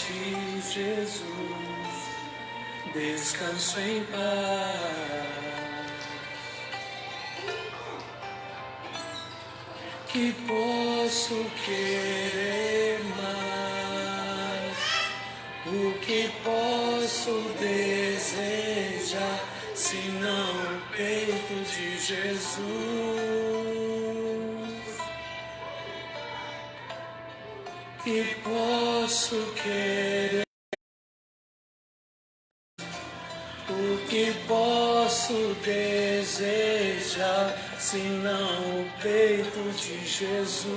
ti, Jesus, descanso em paz. Que posso querer mais? O que posso desejar, senão o peito de Jesus? Que posso querer? O que posso desejar, senão o peito de Jesus?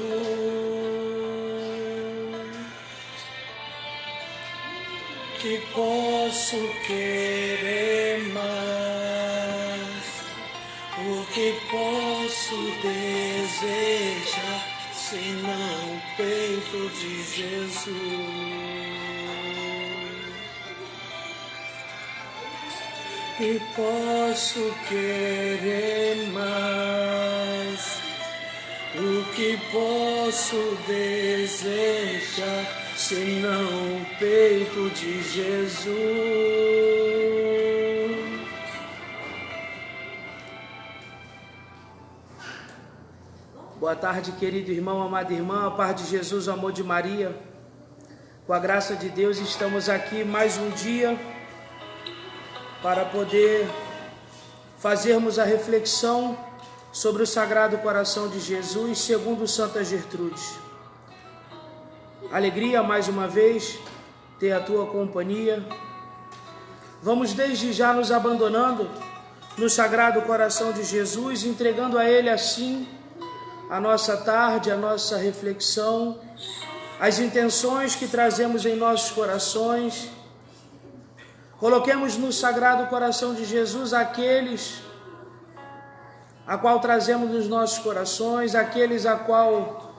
Que posso querer mais? O que posso desejar, senão o peito de Jesus? Que posso querer mais? O que posso desejar, senão o peito de Jesus? Boa tarde, querido irmão, amada irmã, a paz de Jesus, o amor de Maria. Com a graça de Deus, estamos aqui mais um dia para poder fazermos a reflexão sobre o Sagrado Coração de Jesus, segundo Santa Gertrude. Alegria, mais uma vez, ter a tua companhia. Vamos desde já nos abandonando no Sagrado Coração de Jesus, entregando a Ele assim a nossa tarde, a nossa reflexão, as intenções que trazemos em nossos corações. Coloquemos no Sagrado Coração de Jesus aqueles a qual trazemos nos nossos corações, aqueles a qual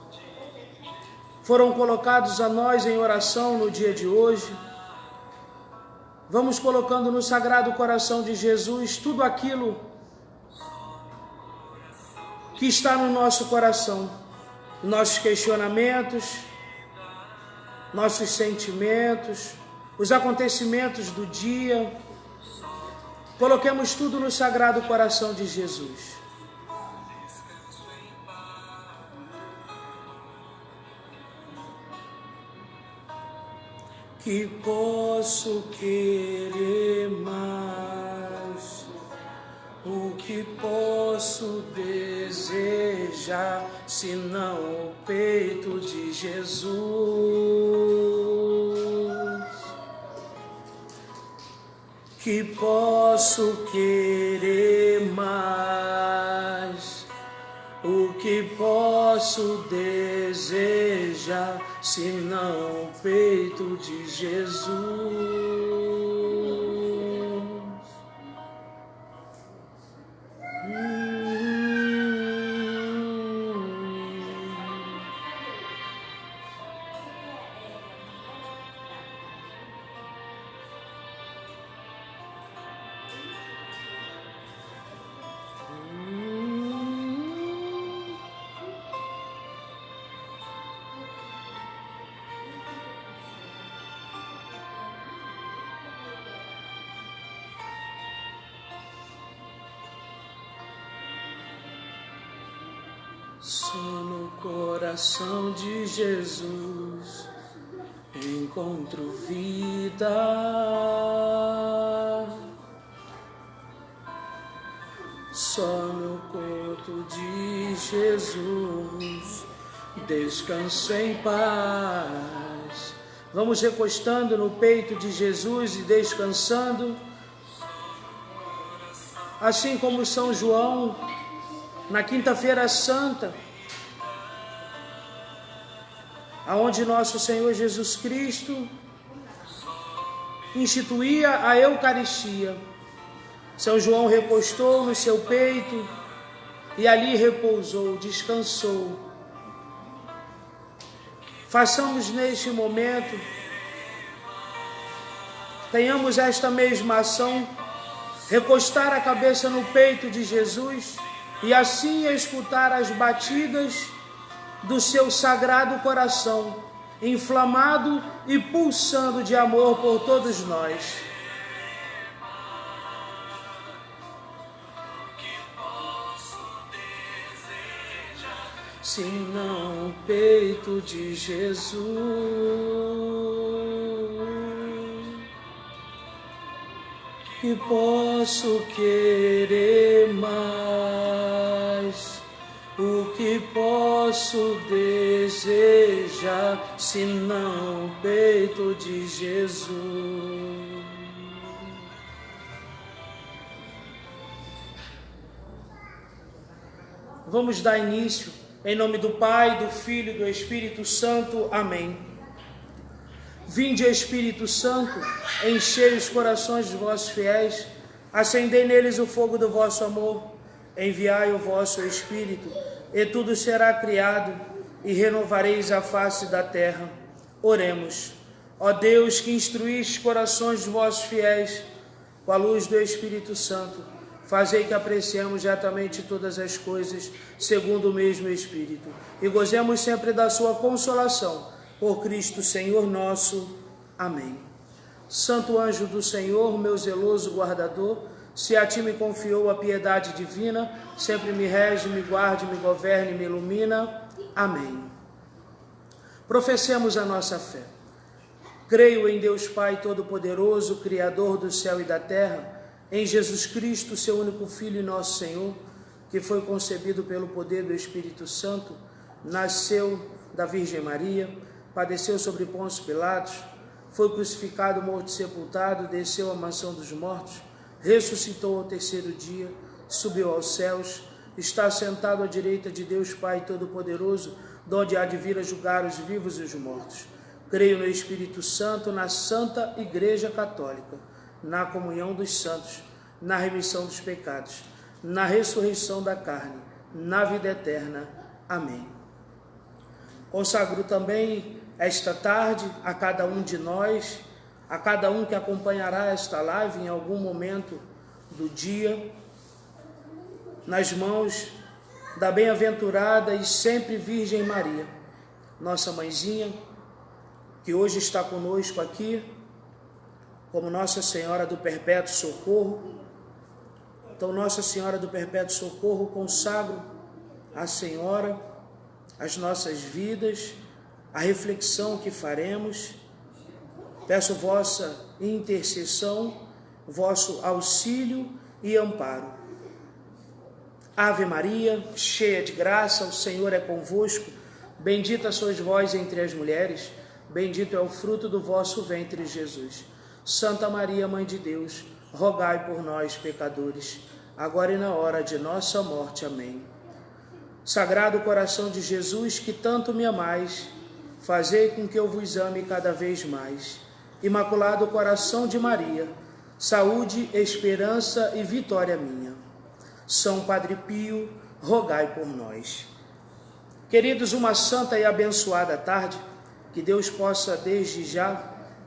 foram colocados a nós em oração no dia de hoje. Vamos colocando no Sagrado Coração de Jesus tudo aquilo que está no nosso coração, nossos questionamentos, nossos sentimentos, os acontecimentos do dia. Coloquemos tudo no Sagrado Coração de Jesus. Que posso querer mais? O que posso desejar, senão o peito de Jesus? Que posso querer mais? O que posso desejar, senão o peito de Jesus? Só no coração de Jesus encontro vida. Só no corpo de Jesus descanso em paz. Vamos recostando no peito de Jesus e descansando, assim como São João, na Quinta-feira Santa, aonde nosso Senhor Jesus Cristo instituía a Eucaristia. São João recostou no seu peito e ali repousou, descansou. Façamos neste momento, tenhamos esta mesma ação, recostar a cabeça no peito de Jesus e assim escutar as batidas do seu Sagrado Coração, inflamado e pulsando de amor por todos nós. Senão o peito de Jesus, que posso querer mais, o que posso desejar, senão o peito de Jesus. Vamos dar início. Em nome do Pai, do Filho e do Espírito Santo. Amém. Vinde, Espírito Santo, enchei os corações dos vossos fiéis, acendei neles o fogo do vosso amor, enviai o vosso Espírito, e tudo será criado, e renovareis a face da terra. Oremos. Ó Deus, que instruís os corações dos vossos fiéis, com a luz do Espírito Santo, fazei que apreciemos retamente todas as coisas, segundo o mesmo Espírito, e gozemos sempre da sua consolação, por Cristo Senhor nosso. Amém. Santo anjo do Senhor, meu zeloso guardador, se a ti me confiou a piedade divina, sempre me rege, me guarde, me governe, me ilumina. Amém. Professemos a nossa fé. Creio em Deus Pai Todo-Poderoso, Criador do céu e da terra, em Jesus Cristo, seu único Filho e nosso Senhor, que foi concebido pelo poder do Espírito Santo, nasceu da Virgem Maria, padeceu sobre Pôncio Pilatos, foi crucificado, morto e sepultado, desceu à mansão dos mortos, ressuscitou ao terceiro dia, subiu aos céus, está sentado à direita de Deus Pai Todo-Poderoso, donde há de vir a julgar os vivos e os mortos. Creio no Espírito Santo, na Santa Igreja Católica, na comunhão dos santos, na remissão dos pecados, na ressurreição da carne, na vida eterna. Amém. Consagro também esta tarde a cada um de nós, a cada um que acompanhará esta live em algum momento do dia, nas mãos da bem-aventurada e sempre Virgem Maria, nossa mãezinha, que hoje está conosco aqui, como Nossa Senhora do Perpétuo Socorro. Então, Nossa Senhora do Perpétuo Socorro, consagro à Senhora as nossas vidas, a reflexão que faremos. Peço vossa intercessão, vosso auxílio e amparo. Ave Maria, cheia de graça, o Senhor é convosco. Bendita sois vós entre as mulheres, bendito é o fruto do vosso ventre, Jesus. Santa Maria, Mãe de Deus, rogai por nós, pecadores, agora e na hora de nossa morte. Amém. Sagrado coração de Jesus, que tanto me amais, fazei com que eu vos ame cada vez mais. Imaculado coração de Maria, saúde, esperança e vitória minha. São Padre Pio, rogai por nós. Queridos, uma santa e abençoada tarde, que Deus possa desde já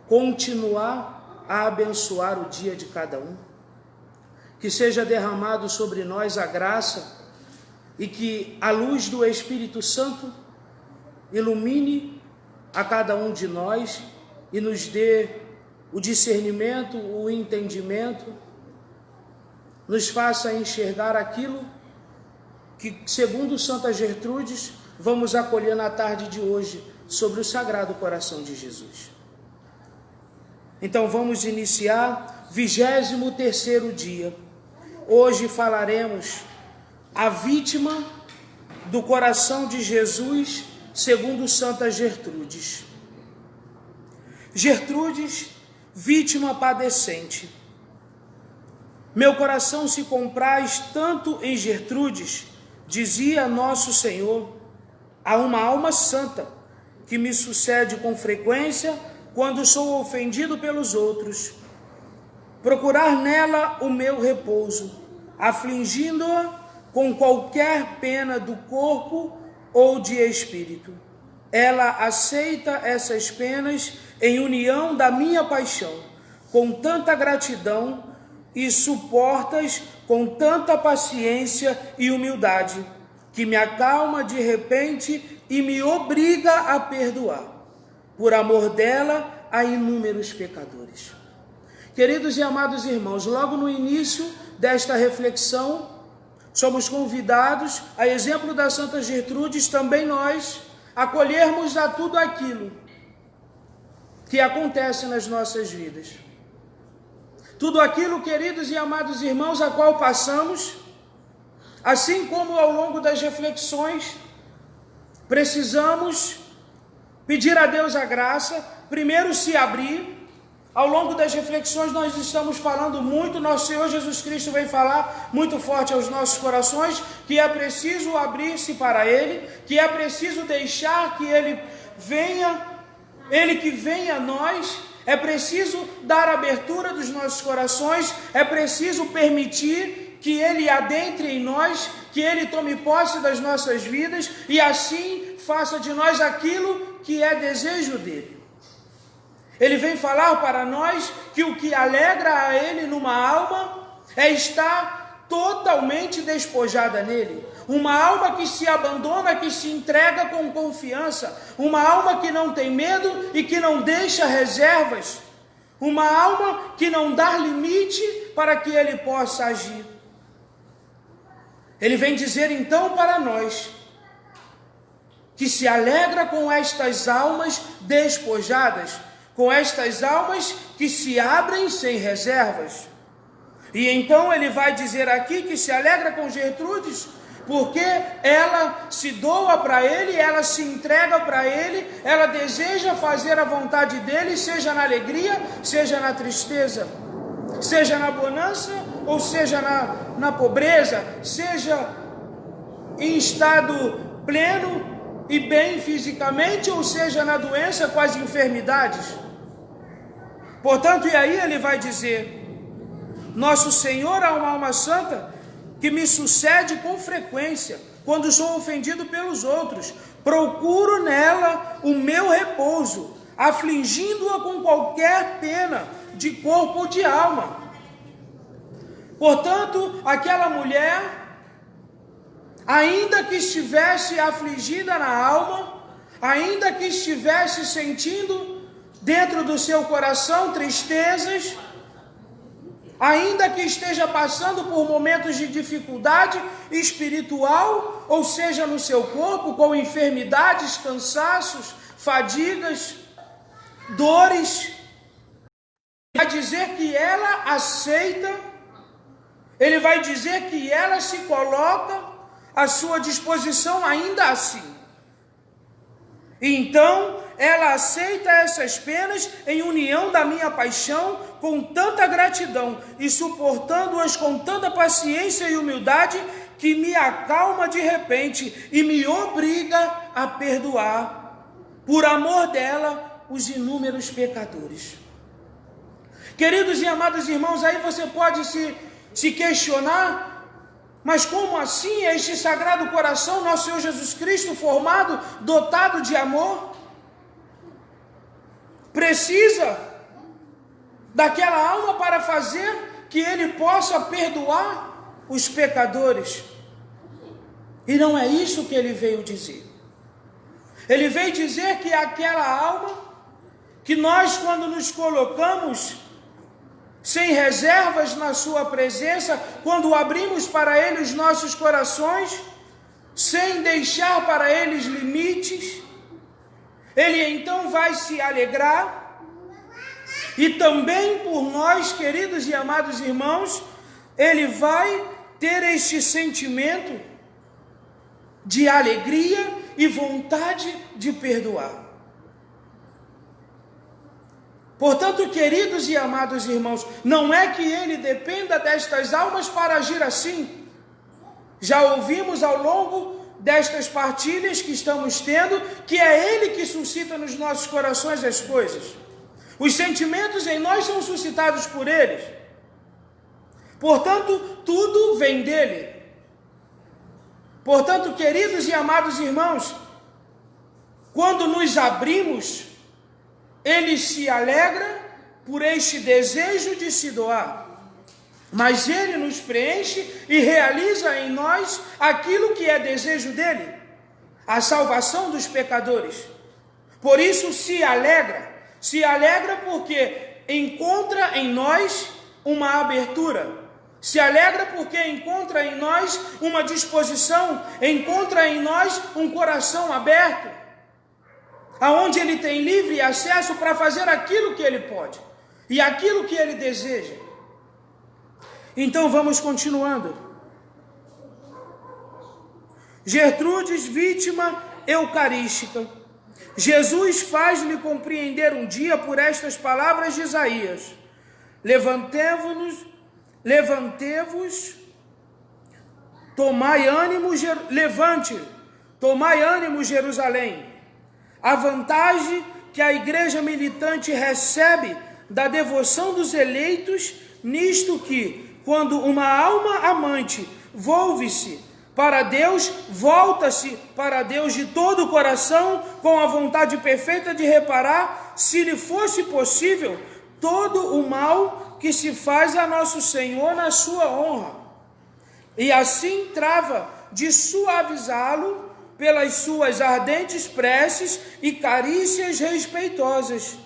continuar a abençoar o dia de cada um, que seja derramado sobre nós a graça e que a luz do Espírito Santo ilumine a cada um de nós e nos dê o discernimento, o entendimento, nos faça enxergar aquilo que, segundo Santa Gertrudes, vamos acolher na tarde de hoje sobre o Sagrado Coração de Jesus. Então vamos iniciar 23º dia. Hoje falaremos a vítima do coração de Jesus, segundo Santa Gertrudes. Gertrudes, vítima padecente. Meu coração se compraz tanto em Gertrudes, dizia Nosso Senhor, a uma alma santa que me sucede com frequência quando sou ofendido pelos outros, procurar nela o meu repouso, afligindo-a com qualquer pena do corpo ou de espírito. Ela aceita essas penas em união da minha paixão, com tanta gratidão, e suportas com tanta paciência e humildade, que me acalma de repente e me obriga a perdoar. por amor dela a inúmeros pecadores. Queridos e amados irmãos, logo no início desta reflexão, somos convidados, a exemplo da Santa Gertrudes, também nós, acolhermos a tudo aquilo que acontece nas nossas vidas. Tudo aquilo, queridos e amados irmãos, a qual passamos, assim como ao longo das reflexões, precisamos pedir a Deus a graça, primeiro se abrir. Ao longo das reflexões nós estamos falando muito, nosso Senhor Jesus Cristo vem falar muito forte aos nossos corações, que é preciso abrir-se para Ele, que é preciso deixar que Ele venha, Ele que venha a nós, é preciso dar abertura dos nossos corações, é preciso permitir que Ele adentre em nós, que Ele tome posse das nossas vidas e assim faça de nós aquilo que é desejo dEle. Ele vem falar para nós que o que alegra a Ele numa alma é estar totalmente despojada nele. Uma alma que se abandona, que se entrega com confiança. Uma alma que não tem medo e que não deixa reservas. Uma alma que não dá limite para que Ele possa agir. Ele vem dizer então para nós que se alegra com estas almas despojadas, com estas almas que se abrem sem reservas. E então ele vai dizer aqui que se alegra com Gertrudes, porque ela se doa para ele, ela se entrega para ele, ela deseja fazer a vontade dele, seja na alegria, seja na tristeza, seja na bonança, ou seja na pobreza, seja em estado pleno e bem fisicamente, ou seja na doença com as enfermidades. Portanto, e aí ele vai dizer: Nosso Senhor é uma alma santa que me sucede com frequência, quando sou ofendido pelos outros. Procuro nela o meu repouso, afligindo-a com qualquer pena de corpo ou de alma. Portanto, aquela mulher, ainda que estivesse afligida na alma, ainda que estivesse sentindo dentro do seu coração tristezas, ainda que esteja passando por momentos de dificuldade espiritual, ou seja, no seu corpo, com enfermidades, cansaços, fadigas, dores, vai dizer que ela aceita, ele vai dizer que ela se coloca à sua disposição ainda assim. E então, ela aceita essas penas em união da minha paixão com tanta gratidão e suportando-as com tanta paciência e humildade que me acalma de repente e me obriga a perdoar, por amor dela, os inúmeros pecadores. Queridos e amados irmãos, aí você pode se questionar: mas como assim este Sagrado Coração, nosso Senhor Jesus Cristo, formado, dotado de amor, precisa daquela alma para fazer que Ele possa perdoar os pecadores? E não é isso que Ele veio dizer. Ele veio dizer que aquela alma, que nós quando nos colocamos sem reservas na sua presença, quando abrimos para Ele os nossos corações, sem deixar para eles limites, Ele então vai se alegrar, e também por nós, queridos e amados irmãos, Ele vai ter este sentimento de alegria e vontade de perdoar. Portanto, queridos e amados irmãos, não é que Ele dependa destas almas para agir assim. Já ouvimos ao longo destas partilhas que estamos tendo, que é Ele que suscita nos nossos corações as coisas. Os sentimentos em nós são suscitados por Ele. Portanto, tudo vem dEle. Portanto, queridos e amados irmãos, quando nos abrimos, Ele se alegra por este desejo de se doar, mas Ele nos preenche e realiza em nós aquilo que é desejo dEle, a salvação dos pecadores. Por isso se alegra porque encontra em nós uma abertura, se alegra porque encontra em nós uma disposição, encontra em nós um coração aberto, aonde ele tem livre acesso para fazer aquilo que ele pode e aquilo que ele deseja. Então vamos continuando. Gertrudes, vítima eucarística. Jesus faz-lhe compreender um dia por estas palavras de Isaías: levantemo-vos, tomai ânimo, tomai ânimo, Jerusalém. A vantagem que a igreja militante recebe da devoção dos eleitos, nisto que, quando uma alma amante volta-se para Deus de todo o coração, com a vontade perfeita de reparar, se lhe fosse possível, todo o mal que se faz a nosso Senhor na sua honra, e assim trava de suavizá-lo pelas suas ardentes preces e carícias respeitosas.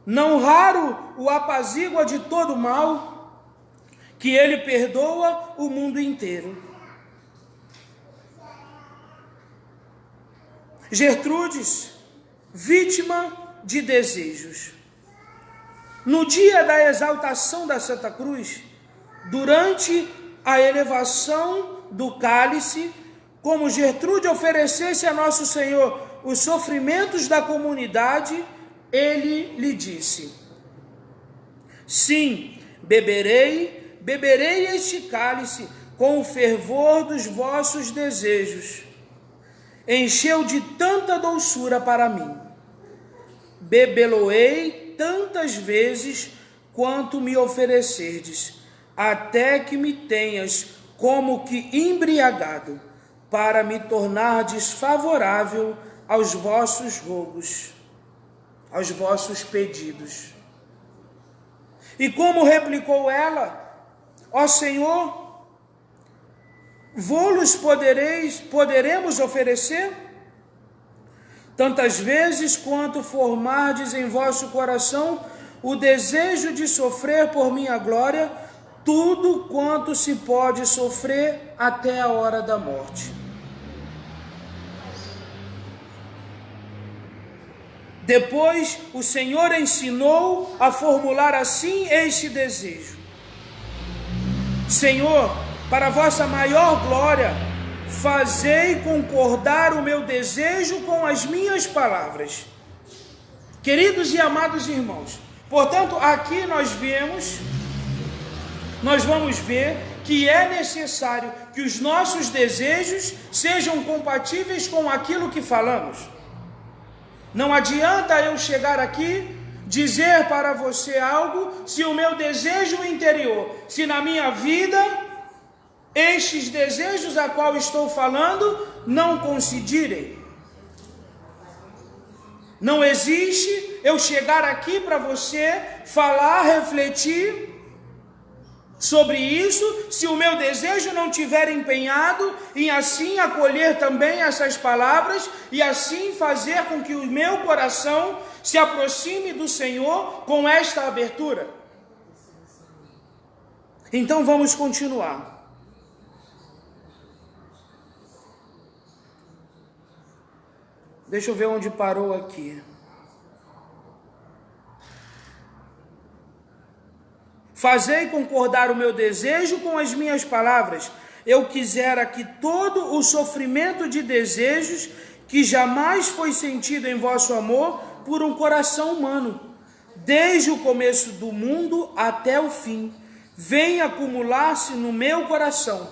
Não raro o apazigua de todo mal, que ele perdoa o mundo inteiro. Gertrudes, vítima de desejos. No dia da exaltação da Santa Cruz, durante a elevação do cálice, como Gertrude oferecesse a Nosso Senhor os sofrimentos da comunidade, ele lhe disse: sim, beberei este cálice com o fervor dos vossos desejos. Encheu de tanta doçura para mim. Bebê-lo-ei tantas vezes quanto me oferecerdes, até que me tenhas como que embriagado, para me tornar desfavorável aos vossos rogos, aos vossos pedidos. E como replicou ela: ó Senhor, vô-los poderemos oferecer? Tantas vezes quanto formardes em vosso coração o desejo de sofrer por minha glória, tudo quanto se pode sofrer até a hora da morte. Depois o Senhor ensinou a formular assim este desejo: Senhor, para vossa maior glória, fazei concordar o meu desejo com as minhas palavras. Queridos e amados irmãos, portanto, aqui nós vamos ver que é necessário que os nossos desejos sejam compatíveis com aquilo que falamos. Não adianta eu chegar aqui, dizer para você algo, se o meu desejo interior, se na minha vida, estes desejos a qual estou falando, não coincidirem. Não existe eu chegar aqui para você, falar, refletir sobre isso, se o meu desejo não tiver empenhado em assim acolher também essas palavras e assim fazer com que o meu coração se aproxime do Senhor com esta abertura. Então vamos continuar. Deixa eu ver onde parou aqui. Fazei concordar o meu desejo com as minhas palavras. Eu quisera que todo o sofrimento de desejos que jamais foi sentido em vosso amor por um coração humano, desde o começo do mundo até o fim, venha acumular-se no meu coração.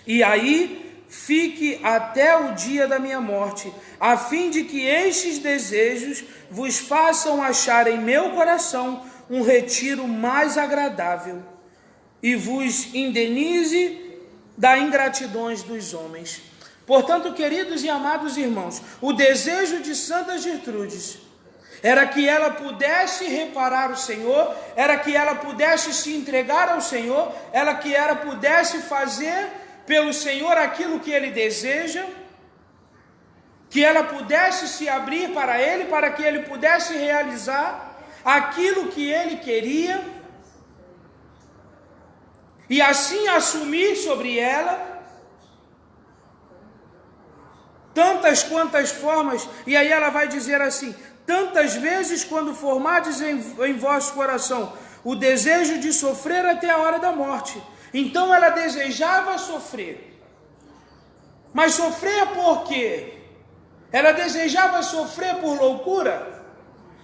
E aí fique até o dia da minha morte, a fim de que estes desejos vos façam achar em meu coração um retiro mais agradável e vos indenize da ingratidões dos homens. Portanto, queridos e amados irmãos, o desejo de Santa Gertrudes era que ela pudesse reparar o Senhor, era que ela pudesse se entregar ao Senhor, era que ela pudesse fazer pelo Senhor aquilo que Ele deseja, que ela pudesse se abrir para ele, para que ele pudesse realizar aquilo que ele queria, e assim assumir sobre ela tantas quantas formas. E aí ela vai dizer assim: tantas vezes quando formardes em vosso coração o desejo de sofrer até a hora da morte. Então ela desejava sofrer. Mas sofrer por quê? Ela desejava sofrer por loucura?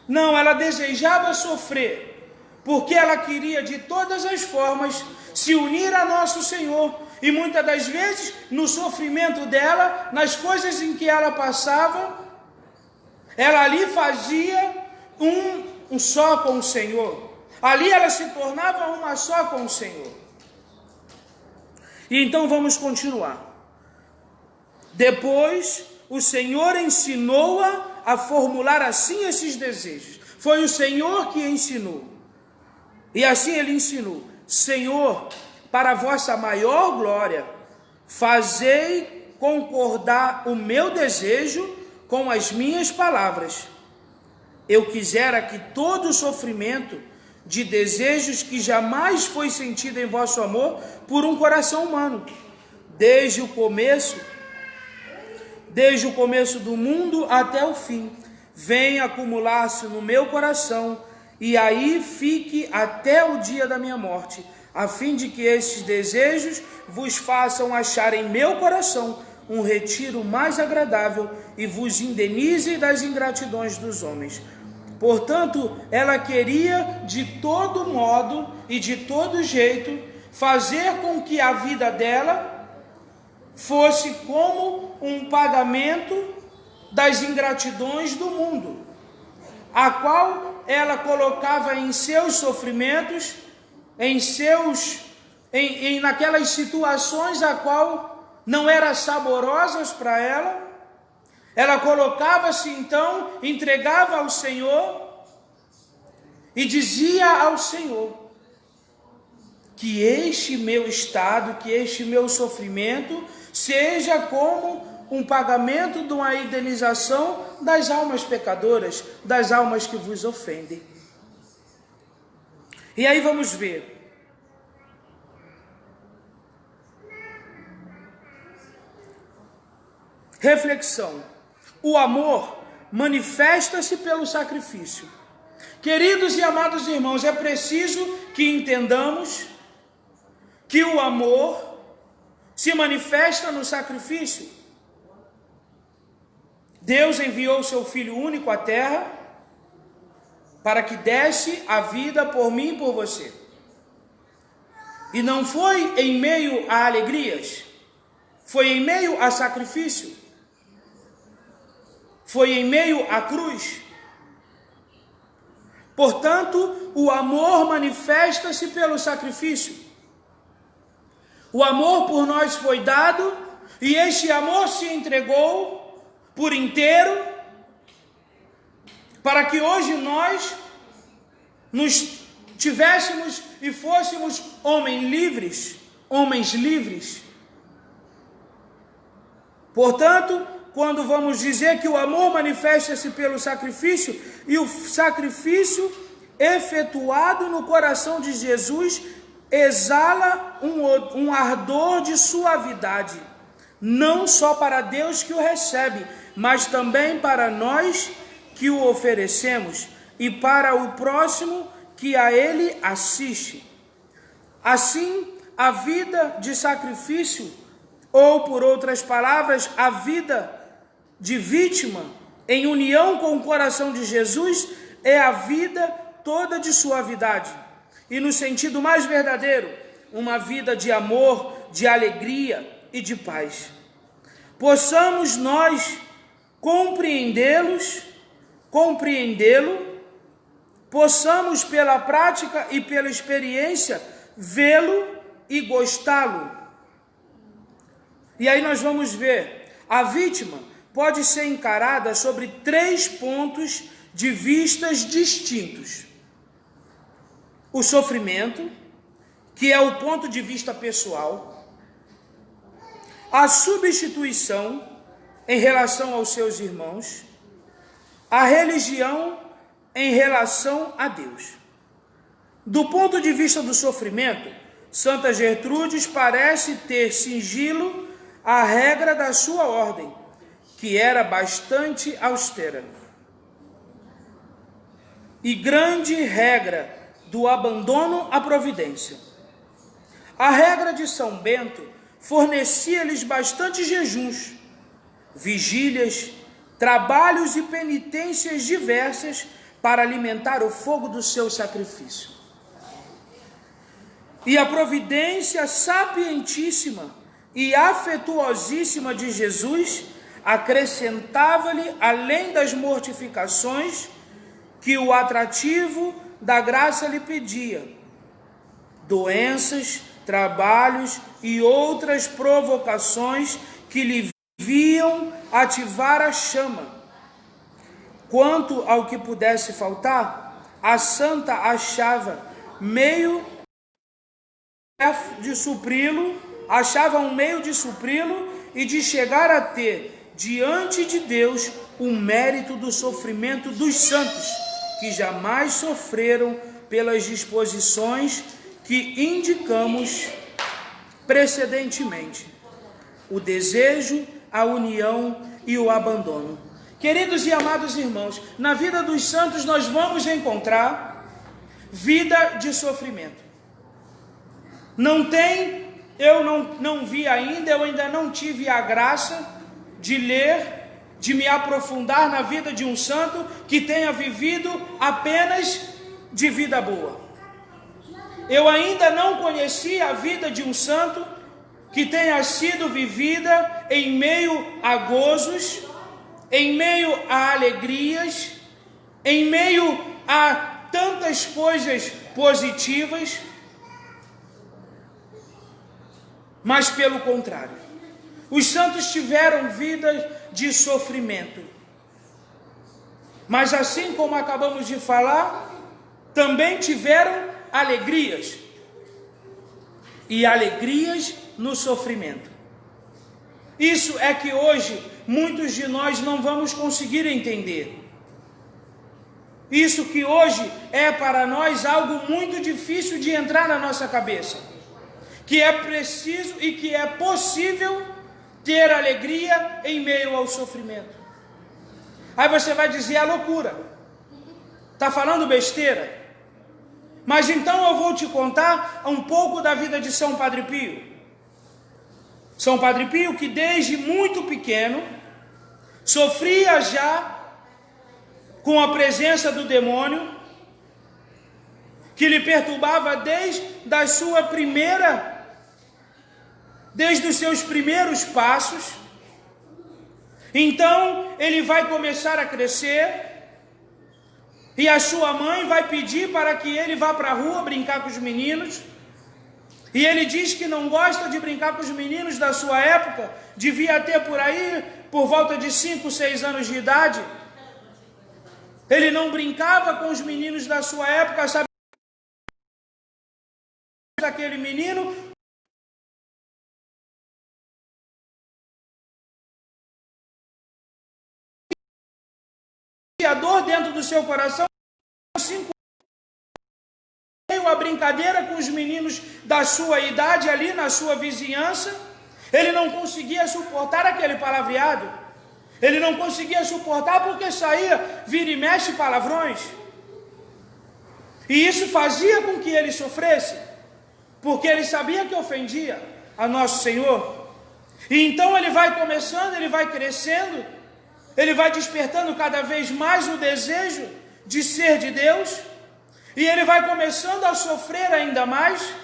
Não, ela desejava sofrer porque ela queria de todas as formas se unir a nosso Senhor. E muitas das vezes, no sofrimento dela, nas coisas em que ela passava, ela ali fazia um só com o Senhor. Ali ela se tornava uma só com o Senhor. E então vamos continuar. Depois, o Senhor ensinou-a a formular assim esses desejos. Foi o Senhor que ensinou. E assim ele ensinou: Senhor, para a vossa maior glória, fazei concordar o meu desejo com as minhas palavras. Eu quisera que todo o sofrimento de desejos que jamais foi sentido em vosso amor por um coração humano, desde o começo do mundo até o fim, venha acumular-se no meu coração, e aí fique até o dia da minha morte, a fim de que estes desejos vos façam achar em meu coração um retiro mais agradável e vos indenize das ingratidões dos homens. Portanto, ela queria de todo modo e de todo jeito fazer com que a vida dela fosse como um pagamento das ingratidões do mundo, a qual ela colocava em seus sofrimentos, naquelas situações a qual não eram saborosas para ela. Ela colocava-se então, entregava ao Senhor e dizia ao Senhor que este meu estado, que este meu sofrimento seja como um pagamento de uma indenização das almas pecadoras, das almas que vos ofendem. E aí vamos ver. Reflexão. O amor manifesta-se pelo sacrifício. Queridos e amados irmãos, é preciso que entendamos que o amor se manifesta no sacrifício. Deus enviou o seu Filho único à terra para que desse a vida por mim e por você. E não foi em meio a alegrias, foi em meio a sacrifício, foi em meio à cruz. Portanto, o amor manifesta-se pelo sacrifício. O amor por nós foi dado, e este amor se entregou por inteiro, para que hoje nós nos tivéssemos e fôssemos homens livres. Portanto, quando vamos dizer que o amor manifesta-se pelo sacrifício, e o sacrifício efetuado no coração de Jesus exala um ardor de suavidade, não só para Deus que o recebe, mas também para nós que o oferecemos e para o próximo que a ele assiste. Assim, a vida de sacrifício, ou por outras palavras, a vida de vítima, em união com o coração de Jesus, é a vida toda de suavidade. E no sentido mais verdadeiro, uma vida de amor, de alegria e de paz. Possamos nós compreendê-lo, possamos pela prática e pela experiência vê-lo e gostá-lo. E aí nós vamos ver, a vítima pode ser encarada sobre 3 pontos de vistas distintos. O sofrimento, que é o ponto de vista pessoal. A substituição, em relação aos seus irmãos, a religião em relação a Deus. Do ponto de vista do sofrimento, Santa Gertrudes parece ter cingido a regra da sua ordem, que era bastante austera. E grande regra do abandono à providência. A regra de São Bento fornecia-lhes bastante jejuns, vigílias, trabalhos e penitências diversas para alimentar o fogo do seu sacrifício. E a providência sapientíssima e afetuosíssima de Jesus acrescentava-lhe, além das mortificações que o atrativo da graça lhe pedia, doenças, trabalhos e outras provocações que lhe viam ativar a chama. Quanto ao que pudesse faltar, a santa achava um meio de supri-lo e de chegar a ter diante de Deus o mérito do sofrimento dos santos, que jamais sofreram pelas disposições que indicamos precedentemente: o desejo, a união e o abandono. Queridos e amados irmãos, na vida dos santos nós vamos encontrar vida de sofrimento. Eu não vi ainda, eu ainda não tive a graça de ler, de me aprofundar na vida de um santo que tenha vivido apenas de vida boa. Eu ainda não conheci a vida de um santo que tenha sido vivida em meio a gozos, em meio a alegrias, em meio a tantas coisas positivas, mas pelo contrário, os santos tiveram vidas de sofrimento. Mas assim como acabamos de falar, também tiveram alegrias. E alegrias no sofrimento. Isso é que hoje muitos de nós não vamos conseguir entender. Isso que hoje é para nós algo muito difícil de entrar na nossa cabeça. Que é preciso e que é possível ter alegria em meio ao sofrimento. Aí você vai dizer: é loucura, está falando besteira. Mas então eu vou te contar um pouco da vida de São Padre Pio. São Padre Pio, que desde muito pequeno sofria já com a presença do demônio, que lhe perturbava desde os seus primeiros passos. Então ele vai começar a crescer, e a sua mãe vai pedir para que ele vá para a rua brincar com os meninos. E ele diz que não gosta de brincar com os meninos da sua época, devia ter por aí, por volta de 5, 6 anos de idade. Ele não brincava com os meninos da sua época, sabe? Aquele menino a dor dentro do seu coração, 5 a brincadeira com os meninos da sua idade ali na sua vizinhança. Ele não conseguia suportar aquele palavreado, ele não conseguia suportar porque saía vira e mexe palavrões, e isso fazia com que ele sofresse, porque ele sabia que ofendia a Nosso Senhor. E então ele vai começando, ele vai crescendo, ele vai despertando cada vez mais o desejo de ser de Deus, e ele vai começando a sofrer ainda mais.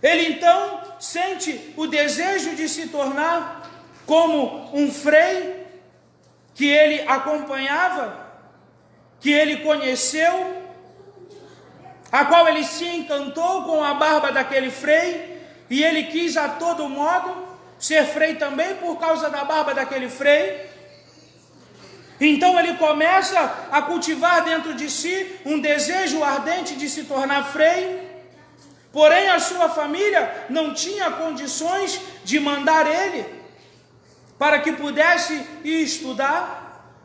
Ele então sente o desejo de se tornar como um frei que ele acompanhava, que ele conheceu, a qual ele se encantou com a barba daquele frei, e ele quis a todo modo ser frei também por causa da barba daquele frei. Então ele começa a cultivar dentro de si um desejo ardente de se tornar frei, porém a sua família não tinha condições de mandar ele para que pudesse ir estudar.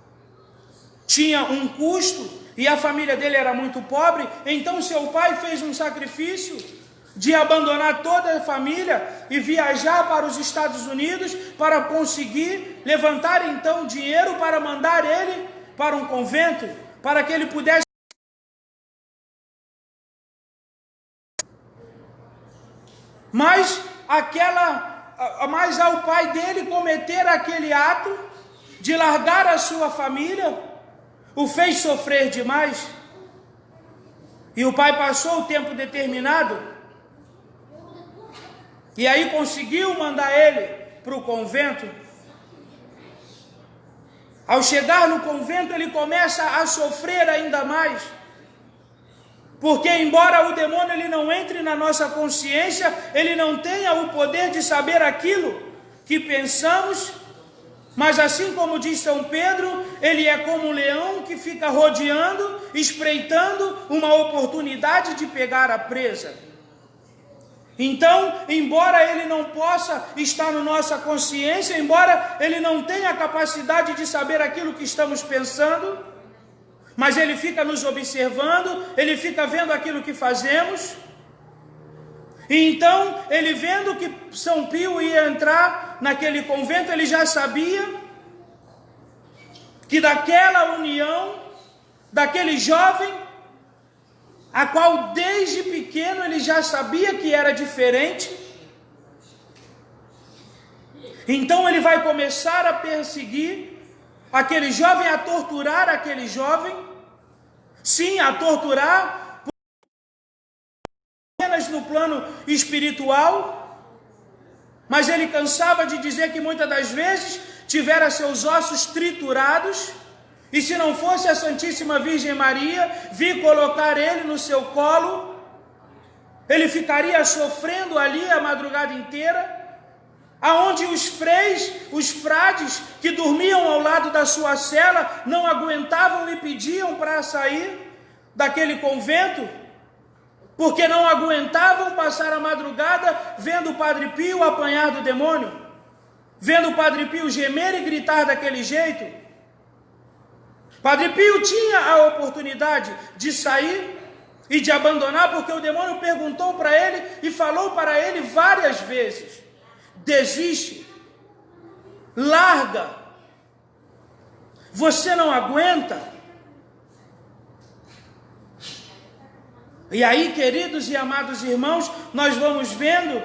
Tinha um custo e a família dele era muito pobre, então seu pai fez um sacrifício de abandonar toda a família e viajar para os Estados Unidos para conseguir levantar então dinheiro para mandar ele para um convento, para que ele pudesse. Mas ao pai dele cometer aquele ato de largar a sua família, o fez sofrer demais. E o pai passou o tempo determinado, e aí conseguiu mandar ele para o convento. Ao chegar no convento, ele começa a sofrer ainda mais, porque embora o demônio ele não entre na nossa consciência, ele não tenha o poder de saber aquilo que pensamos, mas assim como diz São Pedro, ele é como um leão que fica rodeando, espreitando uma oportunidade de pegar a presa. Então, embora ele não possa estar na nossa consciência, embora ele não tenha a capacidade de saber aquilo que estamos pensando, mas ele fica nos observando, ele fica vendo aquilo que fazemos. E então, ele vendo que São Pio ia entrar naquele convento, ele já sabia que daquela união, daquele jovem, a qual desde pequeno ele já sabia que era diferente, então ele vai começar a perseguir aquele jovem, a torturar aquele jovem, sim, a torturar, apenas no plano espiritual, mas ele cansava de dizer que muitas das vezes tivera seus ossos triturados, e se não fosse a Santíssima Virgem Maria vir colocar ele no seu colo, ele ficaria sofrendo ali a madrugada inteira, aonde os frades que dormiam ao lado da sua cela não aguentavam e pediam para sair daquele convento, porque não aguentavam passar a madrugada vendo o Padre Pio apanhar do demônio, vendo o Padre Pio gemer e gritar daquele jeito. Padre Pio tinha a oportunidade de sair e de abandonar, porque o demônio perguntou para ele e falou para ele várias vezes: desiste, larga, você não aguenta. E aí, queridos e amados irmãos, nós vamos vendo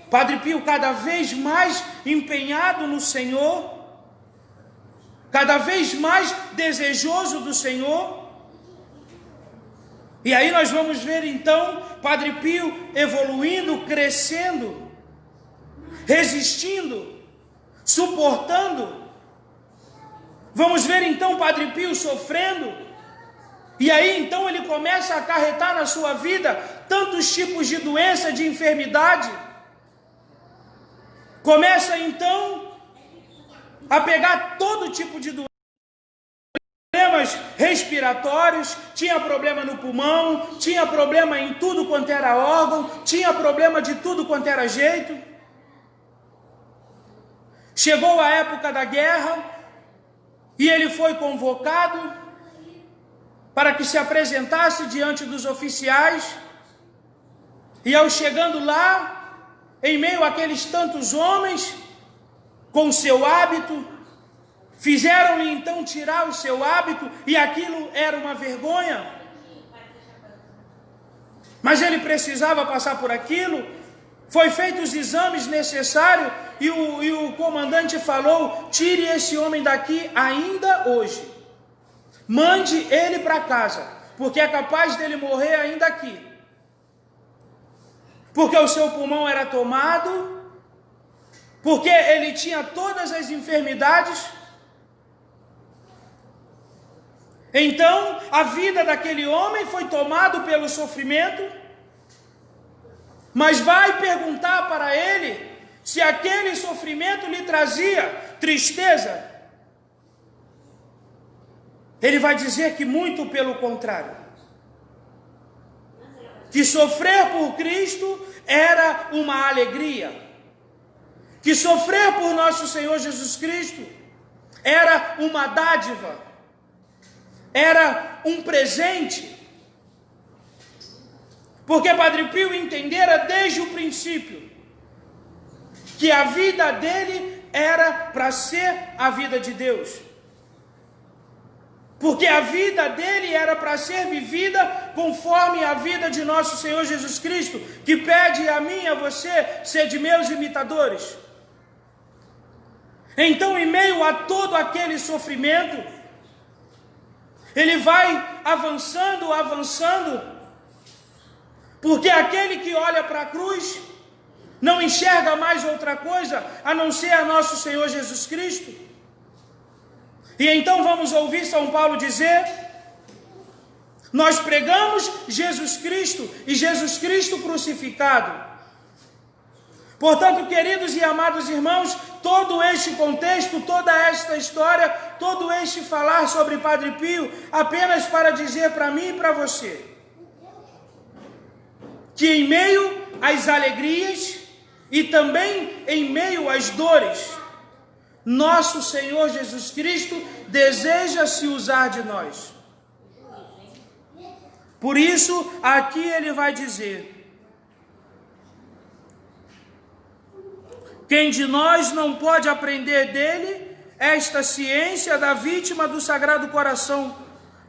Padre Pio cada vez mais empenhado no Senhor, cada vez mais desejoso do Senhor. E aí nós vamos ver então Padre Pio evoluindo, crescendo, resistindo, suportando. Vamos ver então Padre Pio sofrendo. E aí então ele começa a acarretar na sua vida tantos tipos de doença, de enfermidade. Começa então a pegar todo tipo de doença, problemas respiratórios, tinha problema no pulmão, tinha problema em tudo quanto era órgão, tinha problema de tudo quanto era jeito. Chegou a época da guerra e ele foi convocado para que se apresentasse diante dos oficiais. E ao chegando lá, em meio àqueles tantos homens, com seu hábito, fizeram-lhe então tirar o seu hábito, e aquilo era uma vergonha. Mas ele precisava passar por aquilo. Foi feito os exames necessários, e o comandante falou: tire esse homem daqui ainda hoje. Mande ele para casa, porque é capaz dele morrer ainda aqui. Porque o seu pulmão era tomado, porque ele tinha todas as enfermidades. Então, a vida daquele homem foi tomada pelo sofrimento, mas vai perguntar para ele se aquele sofrimento lhe trazia tristeza. Ele vai dizer que muito pelo contrário, que sofrer por Cristo era uma alegria, que sofrer por nosso Senhor Jesus Cristo era uma dádiva, era um presente, porque Padre Pio entendera desde o princípio que a vida dele era para ser a vida de Deus, porque a vida dele era para ser vivida conforme a vida de nosso Senhor Jesus Cristo, que pede a mim e a você ser de meus imitadores. Então, em meio a todo aquele sofrimento, ele vai avançando, porque aquele que olha para a cruz não enxerga mais outra coisa a não ser a nosso Senhor Jesus Cristo. E então vamos ouvir São Paulo dizer: nós pregamos Jesus Cristo e Jesus Cristo crucificado. Portanto, queridos e amados irmãos, todo este contexto, toda esta história, todo este falar sobre Padre Pio, apenas para dizer para mim e para você, que em meio às alegrias e também em meio às dores, nosso Senhor Jesus Cristo deseja se usar de nós. Por isso, aqui ele vai dizer: quem de nós não pode aprender dele esta ciência da vítima do Sagrado Coração,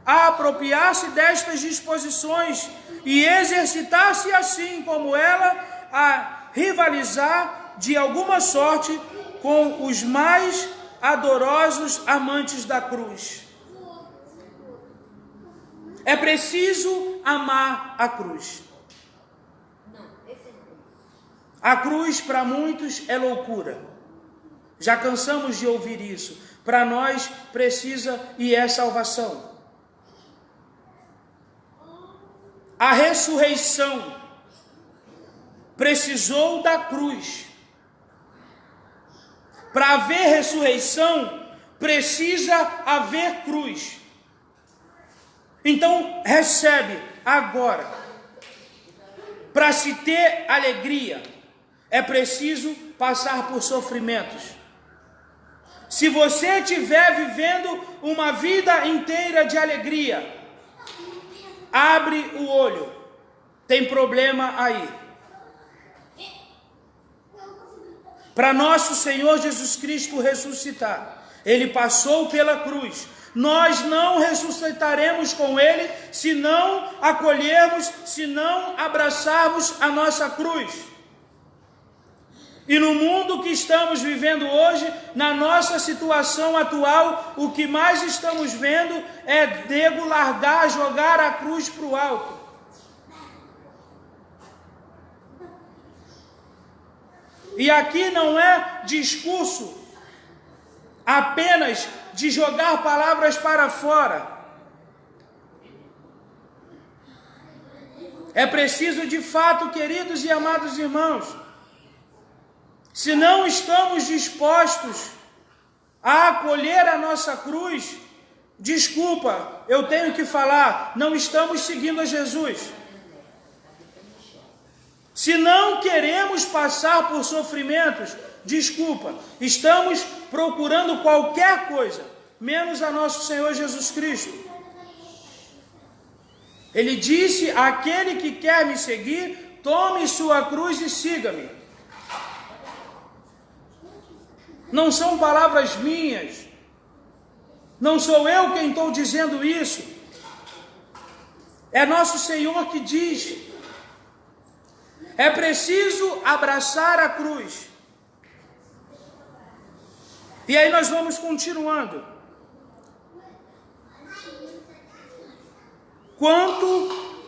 a apropriar-se destas disposições e exercitar-se assim como ela, a rivalizar de alguma sorte com os mais ardorosos amantes da cruz. É preciso amar a cruz. A cruz para muitos é loucura. Já cansamos de ouvir isso. Para nós precisa e é salvação. A ressurreição precisou da cruz. Para haver ressurreição, precisa haver cruz. Então, recebe agora. Para se ter alegria, é preciso passar por sofrimentos. Se você estiver vivendo uma vida inteira de alegria, abre o olho, tem problema aí. Para nosso Senhor Jesus Cristo ressuscitar, ele passou pela cruz. Nós não ressuscitaremos com ele se não acolhermos, se não abraçarmos a nossa cruz. E no mundo que estamos vivendo hoje, na nossa situação atual, o que mais estamos vendo é nego largar, jogar a cruz para o alto. E aqui não é discurso apenas de jogar palavras para fora. É preciso de fato, queridos e amados irmãos, se não estamos dispostos a acolher a nossa cruz, desculpa, eu tenho que falar, não estamos seguindo a Jesus. Se não queremos passar por sofrimentos, desculpa, estamos procurando qualquer coisa, menos a nosso Senhor Jesus Cristo. Ele disse: aquele que quer me seguir, tome sua cruz e siga-me. Não são palavras minhas, não sou eu quem estou dizendo isso, é nosso Senhor que diz. É preciso abraçar a cruz. E aí nós vamos continuando. Quanto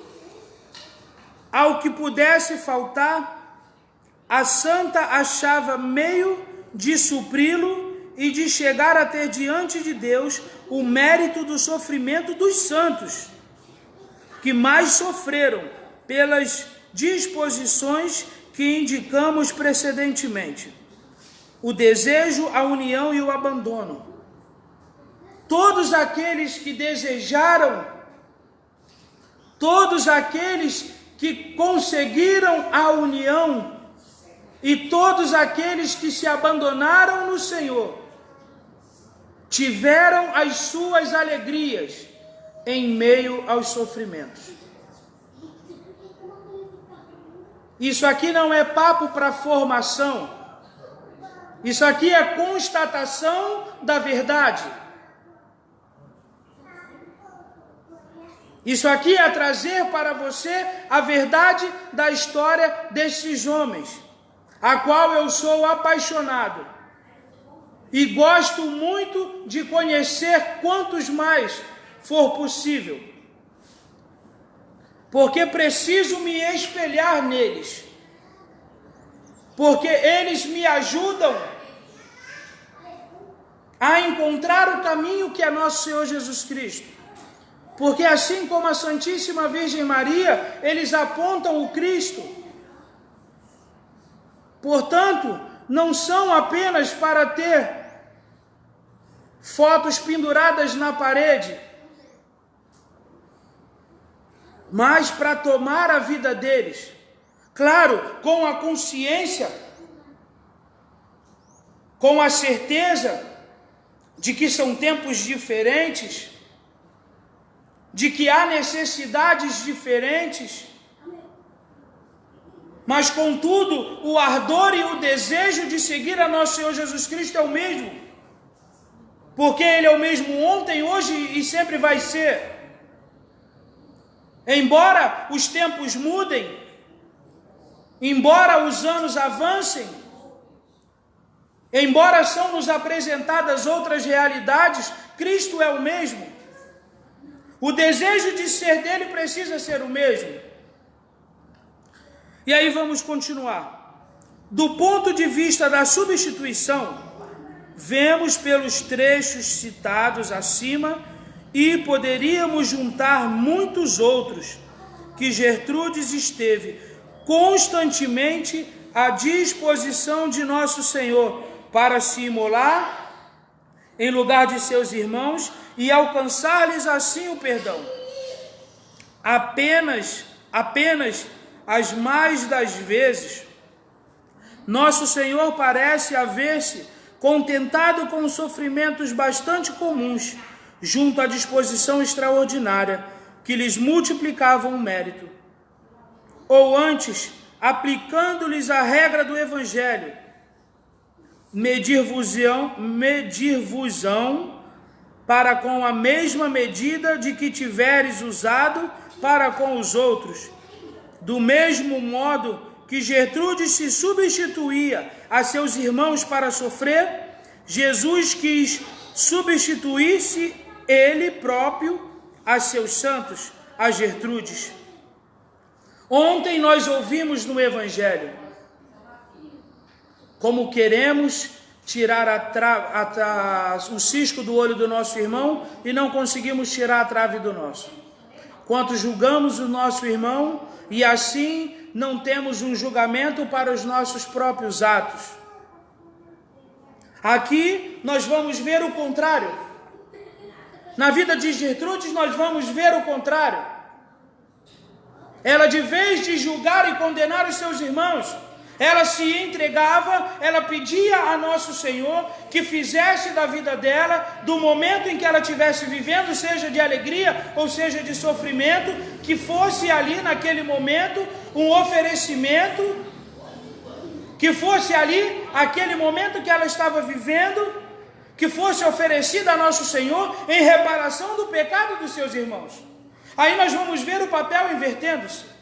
ao que pudesse faltar, a santa achava meio de supri-lo e de chegar a ter diante de Deus o mérito do sofrimento dos santos, que mais sofreram pelas disposições que indicamos precedentemente: o desejo, a união e o abandono. Todos aqueles que desejaram, todos aqueles que conseguiram a união e todos aqueles que se abandonaram no Senhor tiveram as suas alegrias em meio aos sofrimentos. Isso aqui não é papo para formação. Isso aqui é constatação da verdade. Isso aqui é trazer para você a verdade da história desses homens, a qual eu sou apaixonado e gosto muito de conhecer quantos mais for possível, porque preciso me espelhar neles, porque eles me ajudam a encontrar o caminho que é nosso Senhor Jesus Cristo. Porque assim como a Santíssima Virgem Maria, eles apontam o Cristo. Portanto, não são apenas para ter fotos penduradas na parede, mas para tomar a vida deles. Claro, com a consciência, com a certeza de que são tempos diferentes, de que há necessidades diferentes, mas contudo, o ardor e o desejo de seguir a nosso Senhor Jesus Cristo é o mesmo, porque Ele é o mesmo ontem, hoje e sempre vai ser. Embora os tempos mudem, embora os anos avancem, embora são nos apresentadas outras realidades, Cristo é o mesmo. O desejo de ser dele precisa ser o mesmo. E aí vamos continuar. Do ponto de vista da substituição, vemos pelos trechos citados acima e poderíamos juntar muitos outros que Gertrudes esteve constantemente à disposição de nosso Senhor para se imolar em lugar de seus irmãos e alcançar-lhes assim o perdão. Apenas as mais das vezes, nosso Senhor parece haver-se contentado com sofrimentos bastante comuns, junto à disposição extraordinária, que lhes multiplicavam o mérito. Ou antes, aplicando-lhes a regra do Evangelho, medir-vos-ão para com a mesma medida de que tiveres usado para com os outros. Do mesmo modo que Gertrudes se substituía a seus irmãos para sofrer, Jesus quis substituir-se ele próprio a seus santos, a Gertrudes. Ontem nós ouvimos no Evangelho como queremos tirar o cisco do olho do nosso irmão e não conseguimos tirar a trave do nosso. Quanto julgamos o nosso irmão e assim não temos um julgamento para os nossos próprios atos. Aqui nós vamos ver o contrário. Na vida de Gertrudes nós vamos ver o contrário. Ela, de vez de julgar e condenar os seus irmãos, ela se entregava, ela pedia a nosso Senhor que fizesse da vida dela, do momento em que ela estivesse vivendo, seja de alegria ou seja de sofrimento, que fosse ali naquele momento um oferecimento, que fosse ali aquele momento que ela estava vivendo, que fosse oferecida a nosso Senhor em reparação do pecado dos seus irmãos. Aí nós vamos ver o papel invertendo-se.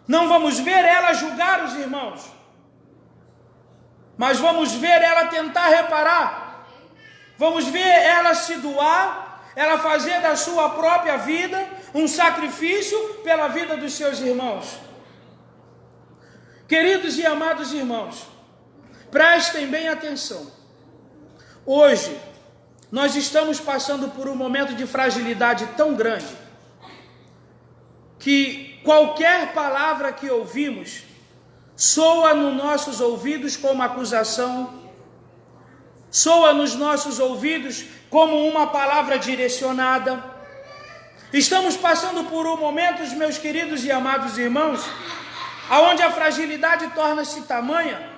Não vamos ver ela julgar os irmãos, mas vamos ver ela tentar reparar. Vamos ver ela se doar, ela fazer da sua própria vida um sacrifício pela vida dos seus irmãos. Queridos e amados irmãos, prestem bem atenção. Hoje, nós estamos passando por um momento de fragilidade tão grande que qualquer palavra que ouvimos soa nos nossos ouvidos como acusação, soa nos nossos ouvidos como uma palavra direcionada. Estamos passando por um momento, meus queridos e amados irmãos, aonde a fragilidade torna-se tamanha,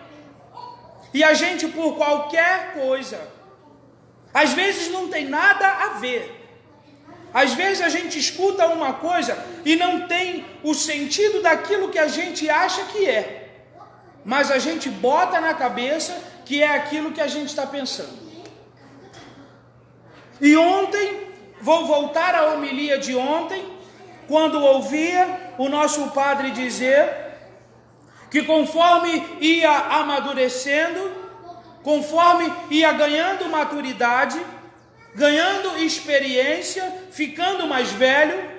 e a gente, por qualquer coisa, às vezes não tem nada a ver, às vezes a gente escuta uma coisa e não tem o sentido daquilo que a gente acha que é, mas a gente bota na cabeça que é aquilo que a gente está pensando. E ontem, vou voltar à homilia de ontem, quando ouvia o nosso padre dizer que conforme ia amadurecendo, conforme ia ganhando maturidade, ganhando experiência, ficando mais velho,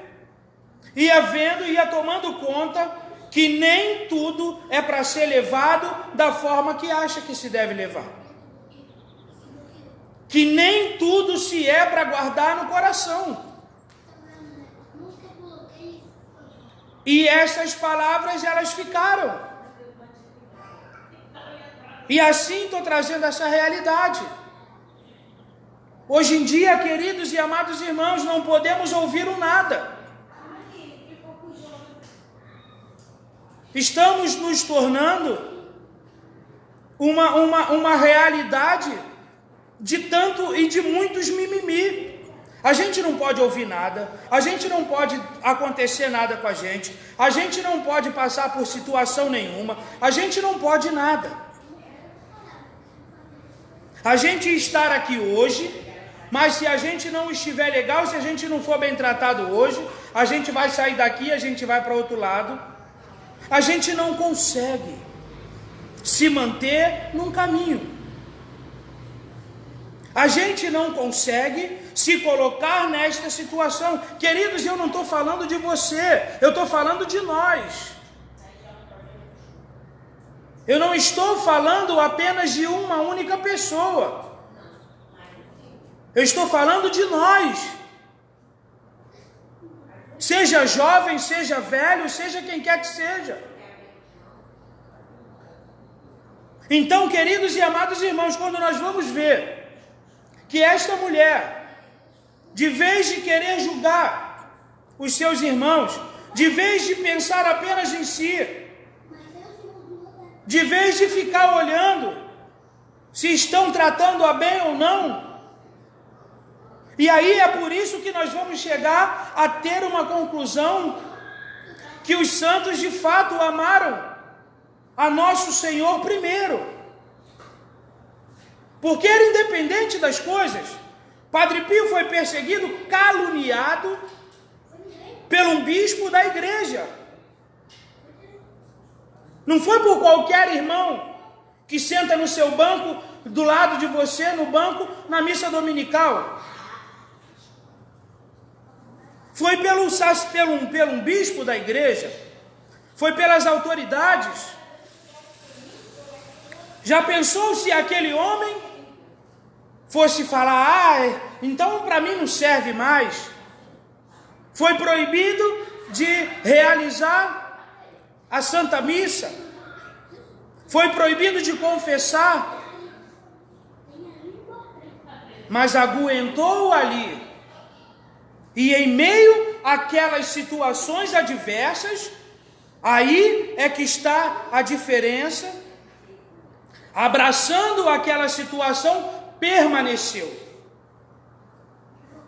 ia vendo, ia tomando conta que nem tudo é para ser levado da forma que acha que se deve levar. Que nem tudo se é para guardar no coração. E essas palavras, elas ficaram. E assim estou trazendo essa realidade. Hoje em dia, queridos e amados irmãos, não podemos ouvir o nada. Estamos nos tornando uma realidade de tanto e de muitos mimimi. A gente não pode ouvir nada, a gente não pode acontecer nada com a gente não pode passar por situação nenhuma, a gente não pode nada. A gente estar aqui hoje, mas se a gente não estiver legal, se a gente não for bem tratado hoje, a gente vai sair daqui, a gente vai para outro lado. A gente não consegue se manter num caminho. A gente não consegue se colocar nesta situação. Queridos, eu não estou falando de você, eu estou falando de nós. Eu não estou falando apenas de uma única pessoa. Eu estou falando de nós. Seja jovem, seja velho, seja quem quer que seja. Então, queridos e amados irmãos, quando nós vamos ver que esta mulher, de vez de querer julgar os seus irmãos, de vez de pensar apenas em si, de vez de ficar olhando se estão tratando-a bem ou não, e aí é por isso que nós vamos chegar a ter uma conclusão, que os santos de fato amaram a nosso Senhor primeiro, porque era independente das coisas. Padre Pio foi perseguido, caluniado pelo bispo da igreja. Não foi por qualquer irmão que senta no seu banco, do lado de você, no banco, na missa dominical. Foi pelo bispo da igreja, foi pelas autoridades. Já pensou se aquele homem fosse falar, então para mim não serve mais? Foi proibido de realizar a Santa Missa, foi proibido de confessar, mas aguentou ali, e em meio àquelas situações adversas, aí é que está a diferença. Abraçando aquela situação, permaneceu.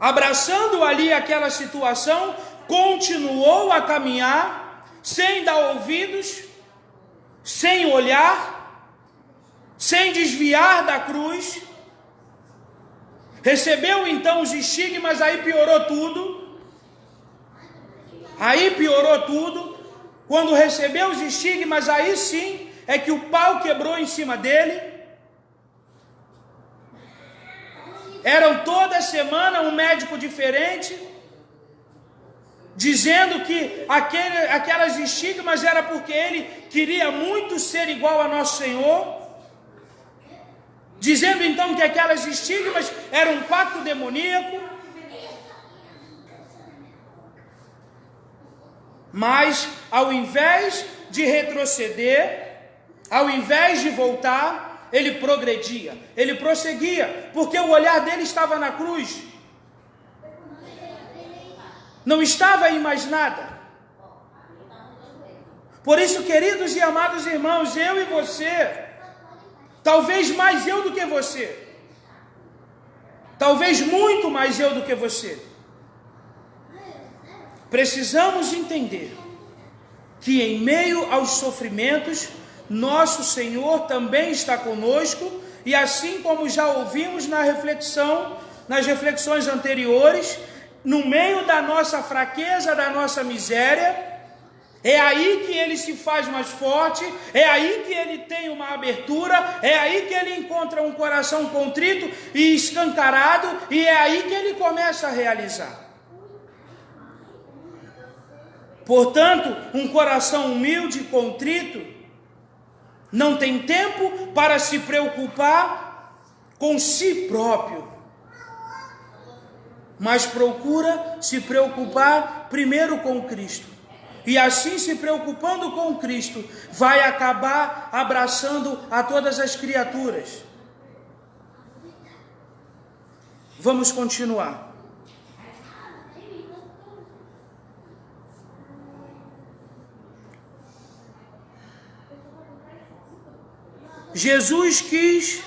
Abraçando ali aquela situação, continuou a caminhar, sem dar ouvidos, sem olhar, sem desviar da cruz. Recebeu então os estigmas, aí piorou tudo. Quando recebeu os estigmas, aí sim é que o pau quebrou em cima dele. Eram toda semana um médico diferente, dizendo que aquelas estigmas era porque ele queria muito ser igual a nosso Senhor, dizendo então que aquelas estigmas eram um pacto demoníaco. Mas ao invés de retroceder, ao invés de voltar, ele progredia, ele prosseguia, porque o olhar dele estava na cruz, não estava em mais nada. Por isso, queridos e amados irmãos, eu e você, talvez mais eu do que você, talvez muito mais eu do que você, precisamos entender que em meio aos sofrimentos, nosso Senhor também está conosco, e assim como já ouvimos nas reflexões anteriores, no meio da nossa fraqueza, da nossa miséria, é aí que ele se faz mais forte, é aí que ele tem uma abertura, é aí que ele encontra um coração contrito e escancarado, e é aí que ele começa a realizar. Portanto, um coração humilde e contrito não tem tempo para se preocupar com si próprio, mas procura se preocupar primeiro com Cristo. E assim, se preocupando com Cristo, vai acabar abraçando a todas as criaturas. Vamos continuar. Jesus quis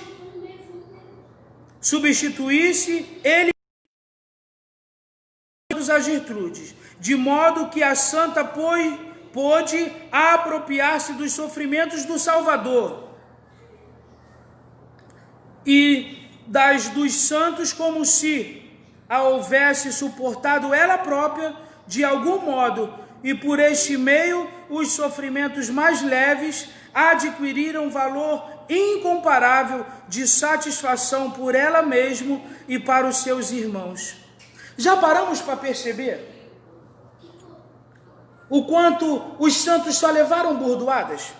substituir-se ele a Gertrudes, de modo que a santa pôde apropriar-se dos sofrimentos do Salvador e dos santos, como se a houvesse suportado ela própria de algum modo, e por este meio os sofrimentos mais leves adquiriram valor incomparável de satisfação por ela mesma e para os seus irmãos. Já paramos para perceber o quanto os santos só levaram burdoadas?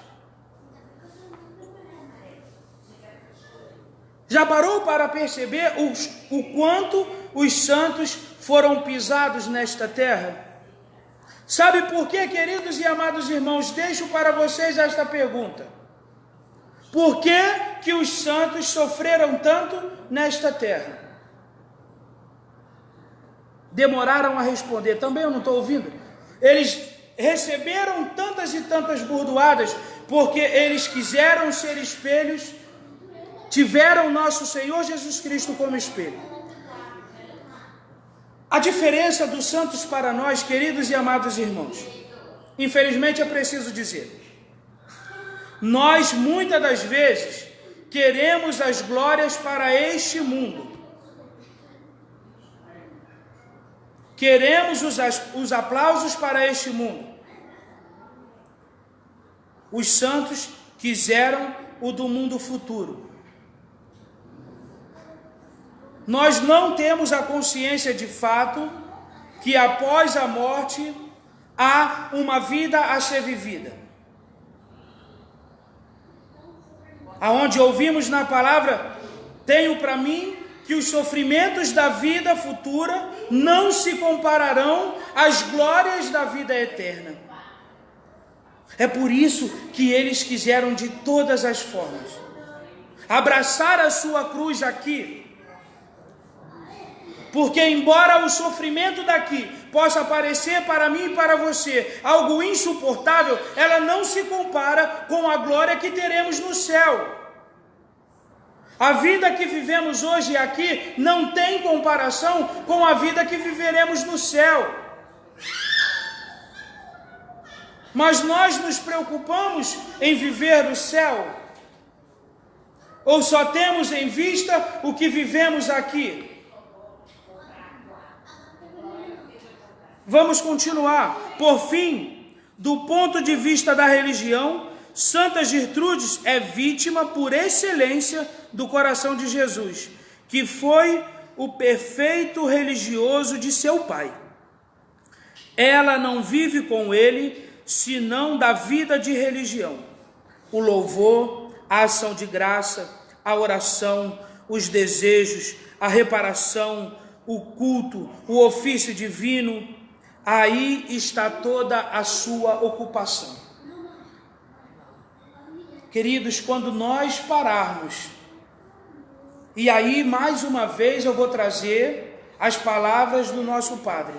Já parou para perceber o quanto os santos foram pisados nesta terra? Sabe por quê, queridos e amados irmãos? Deixo para vocês esta pergunta. Por que os santos sofreram tanto nesta terra? Demoraram a responder. Também eu não estou ouvindo. Eles receberam tantas e tantas burdoadas porque eles quiseram ser espelhos, tiveram nosso Senhor Jesus Cristo como espelho. A diferença dos santos para nós, queridos e amados irmãos, infelizmente é preciso dizer, nós muitas das vezes queremos as glórias para este mundo, queremos os aplausos para este mundo. Os santos quiseram o do mundo futuro. Nós não temos a consciência de fato que após a morte há uma vida a ser vivida. Aonde ouvimos na palavra, tenho para mim que os sofrimentos da vida futura não se compararão às glórias da vida eterna. É por isso que eles quiseram de todas as formas abraçar a sua cruz aqui. Porque embora o sofrimento daqui possa parecer para mim e para você algo insuportável, ela não se compara com a glória que teremos no céu. A vida que vivemos hoje aqui não tem comparação com a vida que viveremos no céu. Mas nós nos preocupamos em viver no céu? Ou só temos em vista o que vivemos aqui? Vamos continuar. Por fim, do ponto de vista da religião, Santa Gertrudes é vítima por excelência do coração de Jesus, que foi o perfeito religioso de seu pai. Ela não vive com ele, senão da vida de religião. O louvor, a ação de graça, a oração, os desejos, a reparação, o culto, o ofício divino. Aí está toda a sua ocupação. Queridos, quando nós pararmos, e aí mais uma vez eu vou trazer as palavras do nosso Padre,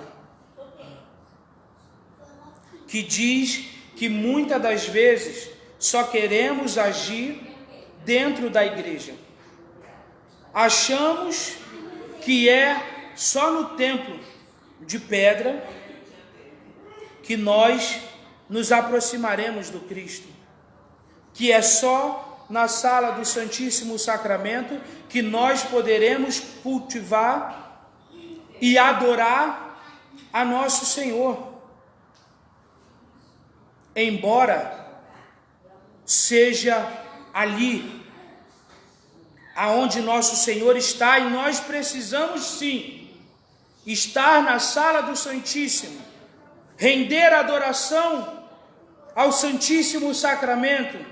que diz que muitas das vezes só queremos agir dentro da igreja. Achamos que é só no templo de pedra que nós nos aproximaremos do Cristo, que é só na sala do Santíssimo Sacramento que nós poderemos cultivar e adorar a nosso Senhor. Embora seja ali aonde nosso Senhor está, e nós precisamos sim estar na sala do Santíssimo, render adoração ao Santíssimo Sacramento,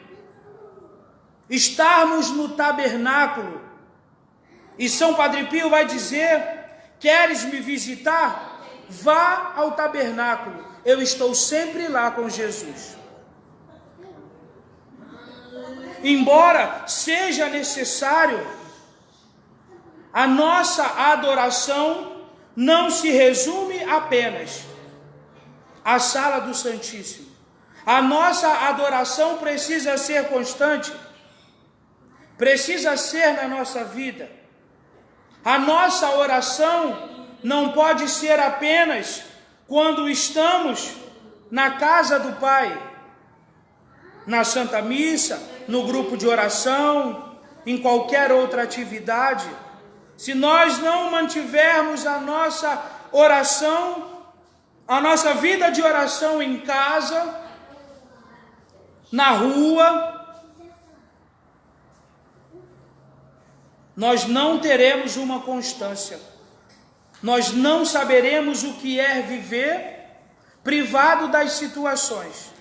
estarmos no tabernáculo. E São Padre Pio vai dizer: queres me visitar? Vá ao tabernáculo, eu estou sempre lá com Jesus. Embora seja necessário, a nossa adoração não se resume apenas à sala do Santíssimo. A nossa adoração precisa ser constante, precisa ser na nossa vida. A nossa oração não pode ser apenas quando estamos na casa do Pai, na Santa Missa, no grupo de oração, em qualquer outra atividade. Se nós não mantivermos a nossa oração, a nossa vida de oração em casa, na rua, nós não teremos uma constância. Nós não saberemos o que é viver privado das situações.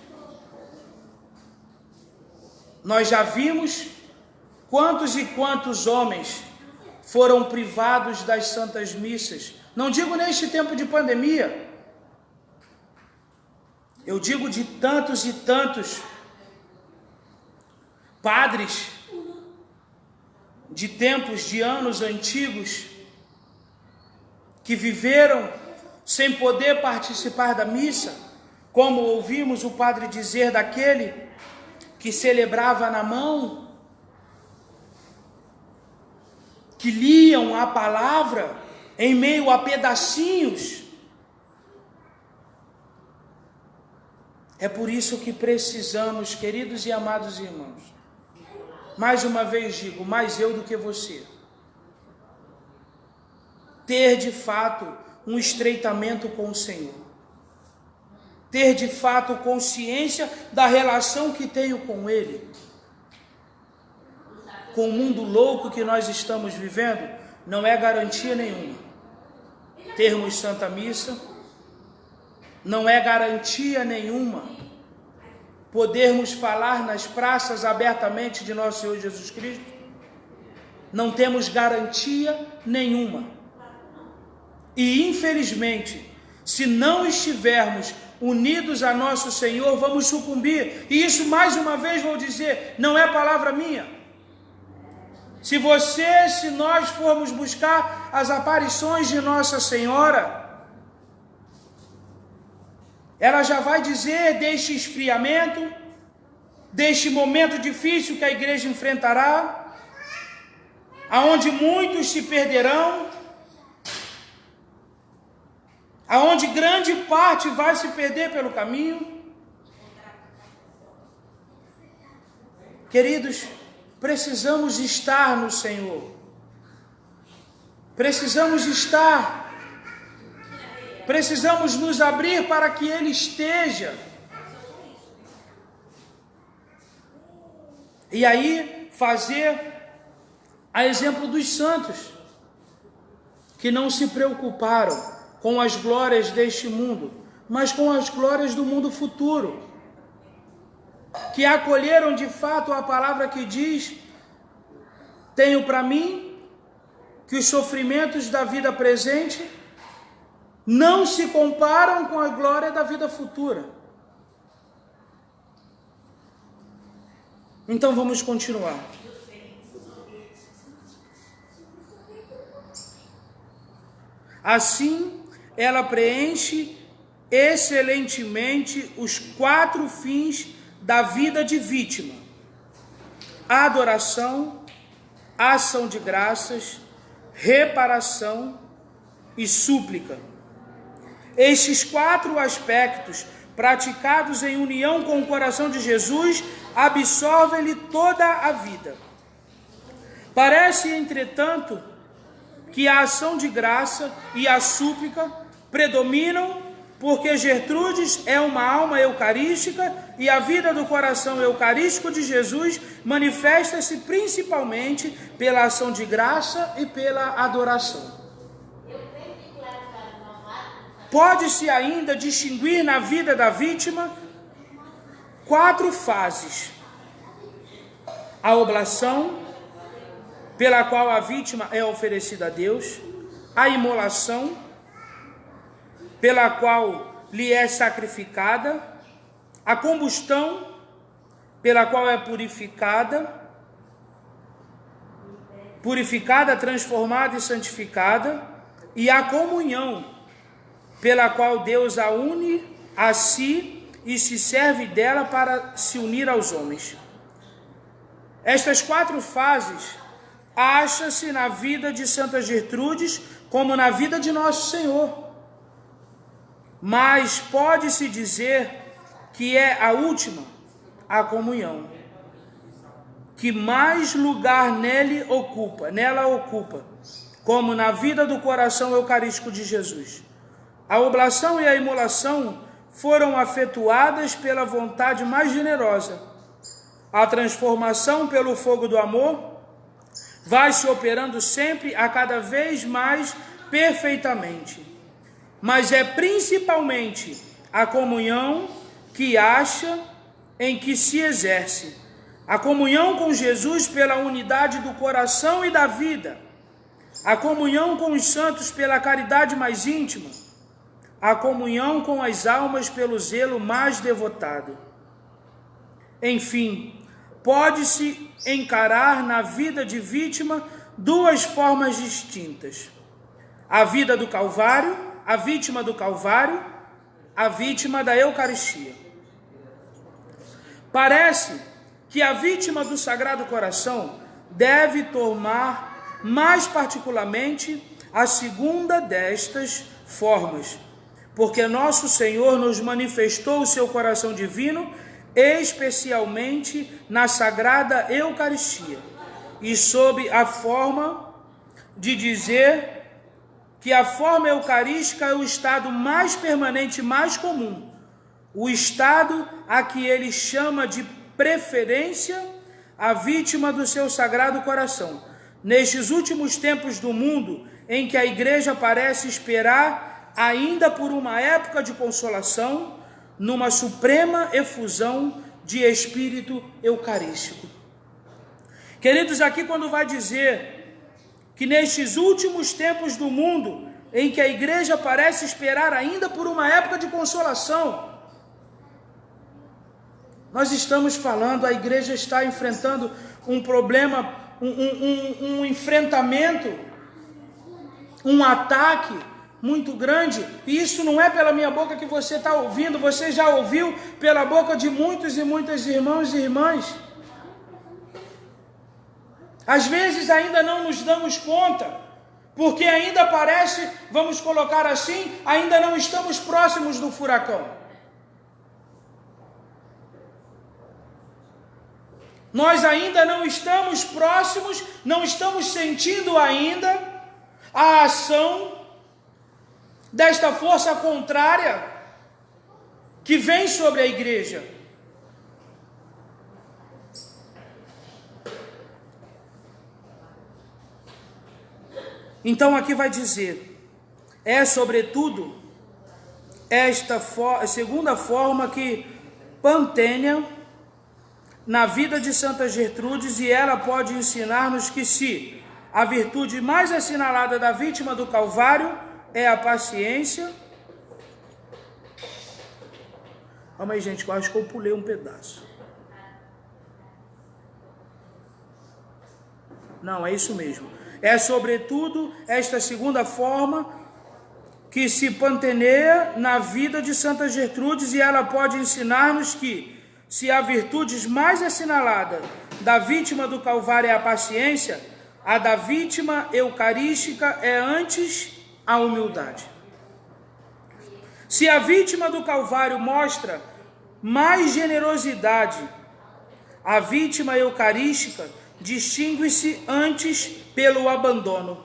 Nós já vimos quantos e quantos homens foram privados das santas missas. Não digo neste tempo de pandemia, eu digo de tantos e tantos padres de tempos, de anos antigos, que viveram sem poder participar da missa, como ouvimos o padre dizer daquele que celebrava na mão, que liam a palavra em meio a pedacinhos. É por isso que precisamos, queridos e amados irmãos, mais uma vez digo, mais eu do que você, ter de fato um estreitamento com o Senhor. Ter de fato consciência da relação que tenho com Ele. Com o mundo louco que nós estamos vivendo, não é garantia nenhuma termos Santa Missa, não é garantia nenhuma podermos falar nas praças abertamente de nosso Senhor Jesus Cristo, não temos garantia nenhuma. E infelizmente, se não estivermos unidos a nosso Senhor, vamos sucumbir. E isso, mais uma vez vou dizer, não é palavra minha. Se nós formos buscar as aparições de Nossa Senhora, ela já vai dizer deste esfriamento, deste momento difícil que a igreja enfrentará, aonde muitos se perderão, aonde grande parte vai se perder pelo caminho. Queridos, precisamos estar no Senhor. Precisamos nos abrir para que Ele esteja. E aí fazer a exemplo dos santos, que não se preocuparam com as glórias deste mundo, mas com as glórias do mundo futuro, que acolheram de fato a palavra que diz: tenho para mim que os sofrimentos da vida presente não se comparam com a glória da vida futura. Então vamos continuar. Assim, ela preenche excelentemente os 4 fins da vida de vítima: adoração, ação de graças, reparação e súplica. Estes 4 aspectos, praticados em união com o coração de Jesus, absorvem-lhe toda a vida. Parece, entretanto, que a ação de graça e a súplica predominam, porque Gertrudes é uma alma eucarística e a vida do coração eucarístico de Jesus manifesta-se principalmente pela ação de graça e pela adoração. Pode-se ainda distinguir na vida da vítima 4 fases: a oblação, pela qual a vítima é oferecida a Deus; a imolação, pela qual lhe é sacrificada; a combustão, pela qual é purificada, transformada e santificada; e a comunhão, pela qual Deus a une a si e se serve dela para se unir aos homens. Estas 4 fases acham-se na vida de Santa Gertrudes como na vida de Nosso Senhor. Mas pode-se dizer que é a última, a comunhão, que mais lugar nela ocupa, como na vida do coração eucarístico de Jesus. A oblação e a imolação foram afetuadas pela vontade mais generosa. A transformação pelo fogo do amor vai se operando sempre a cada vez mais perfeitamente. Mas é principalmente a comunhão que acha em que se exerce. A comunhão com Jesus pela unidade do coração e da vida. A comunhão com os santos pela caridade mais íntima. A comunhão com as almas pelo zelo mais devotado. Enfim, pode-se encarar na vida de vítima 2 formas distintas: a vida do Calvário, a vítima do Calvário, a vítima da Eucaristia. Parece que a vítima do Sagrado Coração deve tomar mais particularmente a segunda destas formas, porque Nosso Senhor nos manifestou o seu coração divino, especialmente na Sagrada Eucaristia, e sob a forma de dizer que a forma eucarística é o estado mais permanente, mais comum, o estado a que ele chama de preferência a vítima do seu Sagrado Coração. Nestes últimos tempos do mundo, em que a Igreja parece esperar ainda por uma época de consolação, numa suprema efusão de Espírito Eucarístico. Queridos, aqui quando vai dizer que nestes últimos tempos do mundo, em que a Igreja parece esperar ainda por uma época de consolação, nós estamos falando, a Igreja está enfrentando um problema, um enfrentamento, um ataque muito grande, e isso não é pela minha boca que você está ouvindo, você já ouviu pela boca de muitos e muitas irmãos e irmãs. Às vezes ainda não nos damos conta, porque ainda parece, vamos colocar assim, ainda não estamos próximos do furacão. Nós ainda não estamos próximos, não estamos sentindo ainda a ação desta força contrária que vem sobre a Igreja. Então aqui vai dizer, é sobretudo esta segunda forma que Pantênia na vida de Santa Gertrudes, e ela pode ensinar-nos que se a virtude mais assinalada da vítima do Calvário é a paciência. Calma aí, gente, eu acho que eu pulei um pedaço. Não, é isso mesmo. É sobretudo esta segunda forma que se panteneia na vida de Santa Gertrudes, e ela pode ensinar-nos que, se a virtude mais assinalada da vítima do Calvário é a paciência, a da vítima eucarística é antes a humildade. Se a vítima do Calvário mostra mais generosidade, a vítima eucarística distingue-se antes pelo abandono.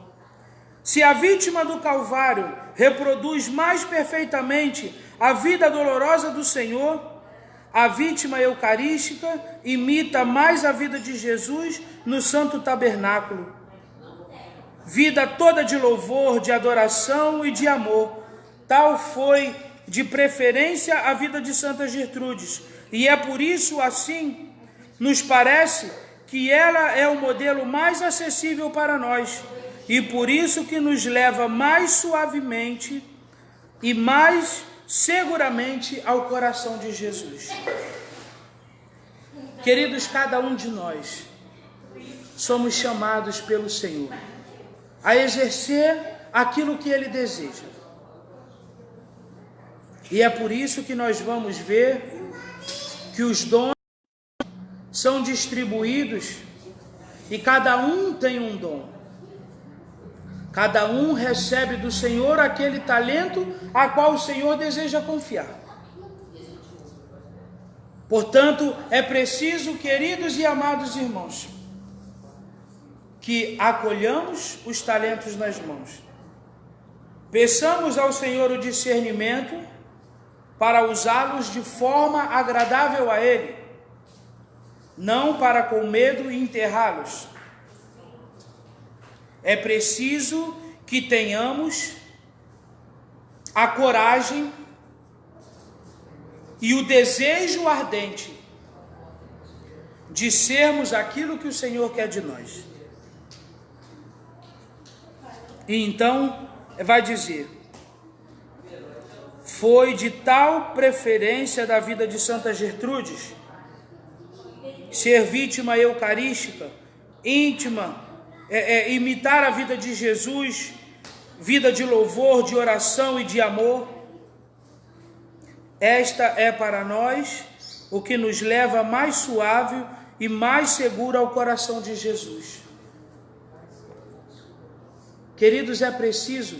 Se a vítima do Calvário reproduz mais perfeitamente a vida dolorosa do Senhor, a vítima eucarística imita mais a vida de Jesus no Santo Tabernáculo. Vida toda de louvor, de adoração e de amor. Tal foi, de preferência, a vida de Santa Gertrudes. E é por isso, assim, nos parece que ela é o modelo mais acessível para nós. E por isso que nos leva mais suavemente e mais seguramente ao coração de Jesus. Queridos, cada um de nós somos chamados pelo Senhor a exercer aquilo que Ele deseja. E é por isso que nós vamos ver que os dons são distribuídos e cada um tem um dom. Cada um recebe do Senhor aquele talento a qual o Senhor deseja confiar. Portanto, é preciso, queridos e amados irmãos, que acolhamos os talentos nas mãos. Peçamos ao Senhor o discernimento para usá-los de forma agradável a Ele, não para com medo enterrá-los. É preciso que tenhamos a coragem e o desejo ardente de sermos aquilo que o Senhor quer de nós. E então vai dizer: foi de tal preferência da vida de Santa Gertrudes ser vítima eucarística, íntima, imitar a vida de Jesus, vida de louvor, de oração e de amor. Esta é para nós o que nos leva mais suave e mais seguro ao coração de Jesus. Queridos, é preciso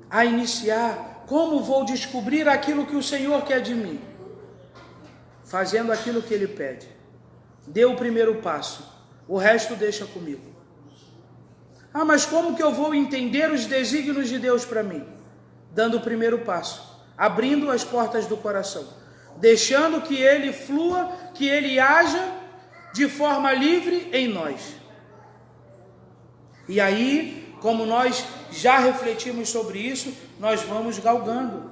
a iniciar. Como vou descobrir aquilo que o Senhor quer de mim? Fazendo aquilo que Ele pede. Dê o primeiro passo, o resto deixa comigo. Ah, mas como que eu vou entender os desígnios de Deus para mim? Dando o primeiro passo, abrindo as portas do coração, deixando que Ele flua, que Ele haja de forma livre em nós. E aí, como nós já refletimos sobre isso, nós vamos galgando.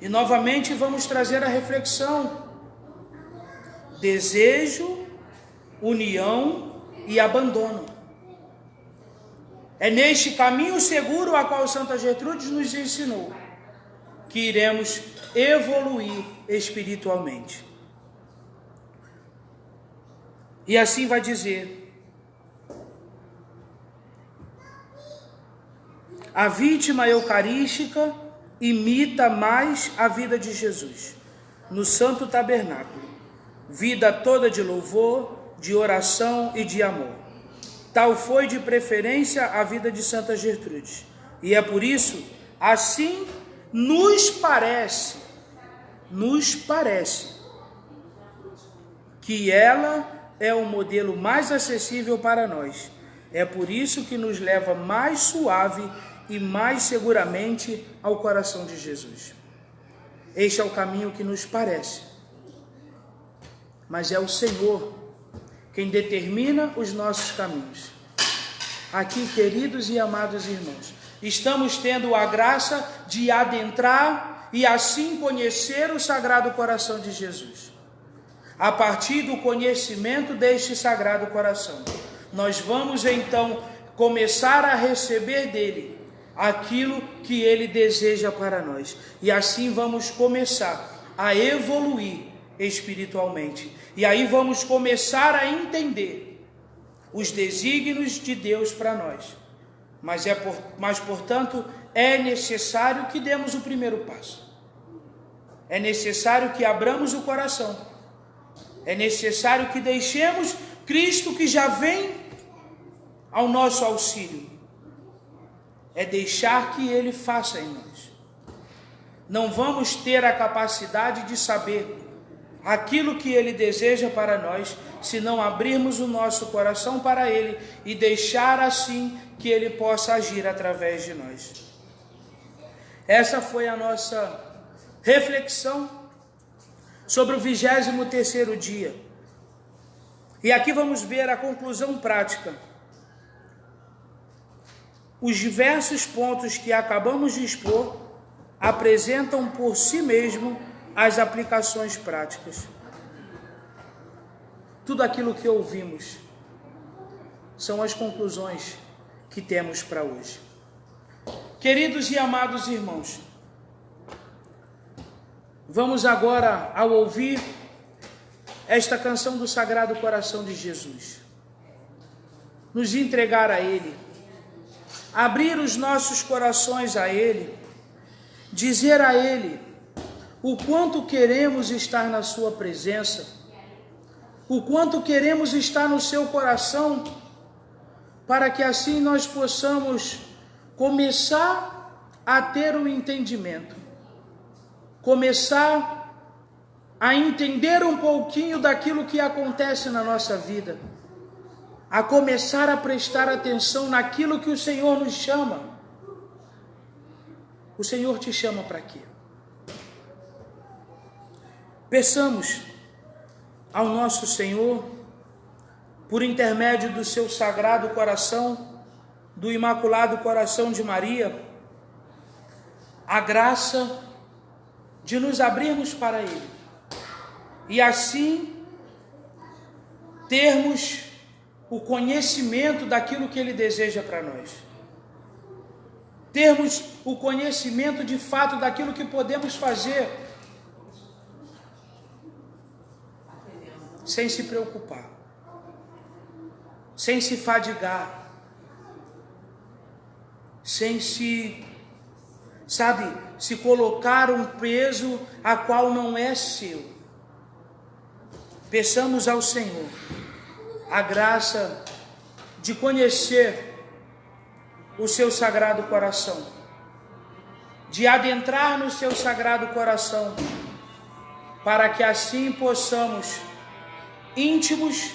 E novamente vamos trazer a reflexão: desejo, união e abandono. É neste caminho seguro a qual Santa Gertrudes nos ensinou que iremos evoluir espiritualmente. E assim vai dizer: a vítima eucarística imita mais a vida de Jesus no Santo Tabernáculo, vida toda de louvor, de oração e de amor. Tal foi de preferência a vida de Santa Gertrudes. E é por isso, assim nos parece que ela é o modelo mais acessível para nós. É por isso que nos leva mais suave e mais seguramente ao coração de Jesus. Este é o caminho que nos parece, mas é o Senhor quem determina os nossos caminhos. Aqui, queridos e amados irmãos, estamos tendo a graça de adentrar e assim conhecer o Sagrado Coração de Jesus. A partir do conhecimento deste Sagrado Coração, nós vamos então começar a receber dele aquilo que ele deseja para nós. E assim vamos começar a evoluir espiritualmente. E aí vamos começar a entender os desígnios de Deus para nós. Mas, portanto, é necessário que demos o primeiro passo. É necessário que abramos o coração. É necessário que deixemos Cristo, que já vem ao nosso auxílio. É deixar que Ele faça em nós. Não vamos ter a capacidade de saber aquilo que Ele deseja para nós, se não abrirmos o nosso coração para Ele e deixar assim que Ele possa agir através de nós. Essa foi a nossa reflexão sobre o 23º dia. E aqui vamos ver a conclusão prática. Os diversos pontos que acabamos de expor apresentam por si mesmo as aplicações práticas. Tudo aquilo que ouvimos são as conclusões que temos para hoje. Queridos e amados irmãos, vamos agora, ao ouvir esta canção do Sagrado Coração de Jesus, nos entregar a Ele, abrir os nossos corações a Ele, dizer a Ele o quanto queremos estar na Sua presença, o quanto queremos estar no Seu coração, para que assim nós possamos começar a ter o entendimento, começar a entender um pouquinho daquilo que acontece na nossa vida, a começar a prestar atenção naquilo que o Senhor nos chama. O Senhor te chama para quê? Peçamos ao nosso Senhor, por intermédio do seu Sagrado Coração, do Imaculado Coração de Maria, a graça de nos abrirmos para Ele e assim termos o conhecimento daquilo que Ele deseja para nós. Termos o conhecimento de fato daquilo que podemos fazer sem se preocupar, sem se fadigar, sem se colocar um peso a qual não é seu. Peçamos ao Senhor a graça de conhecer o seu Sagrado Coração, de adentrar no seu Sagrado Coração, para que assim possamos, íntimos,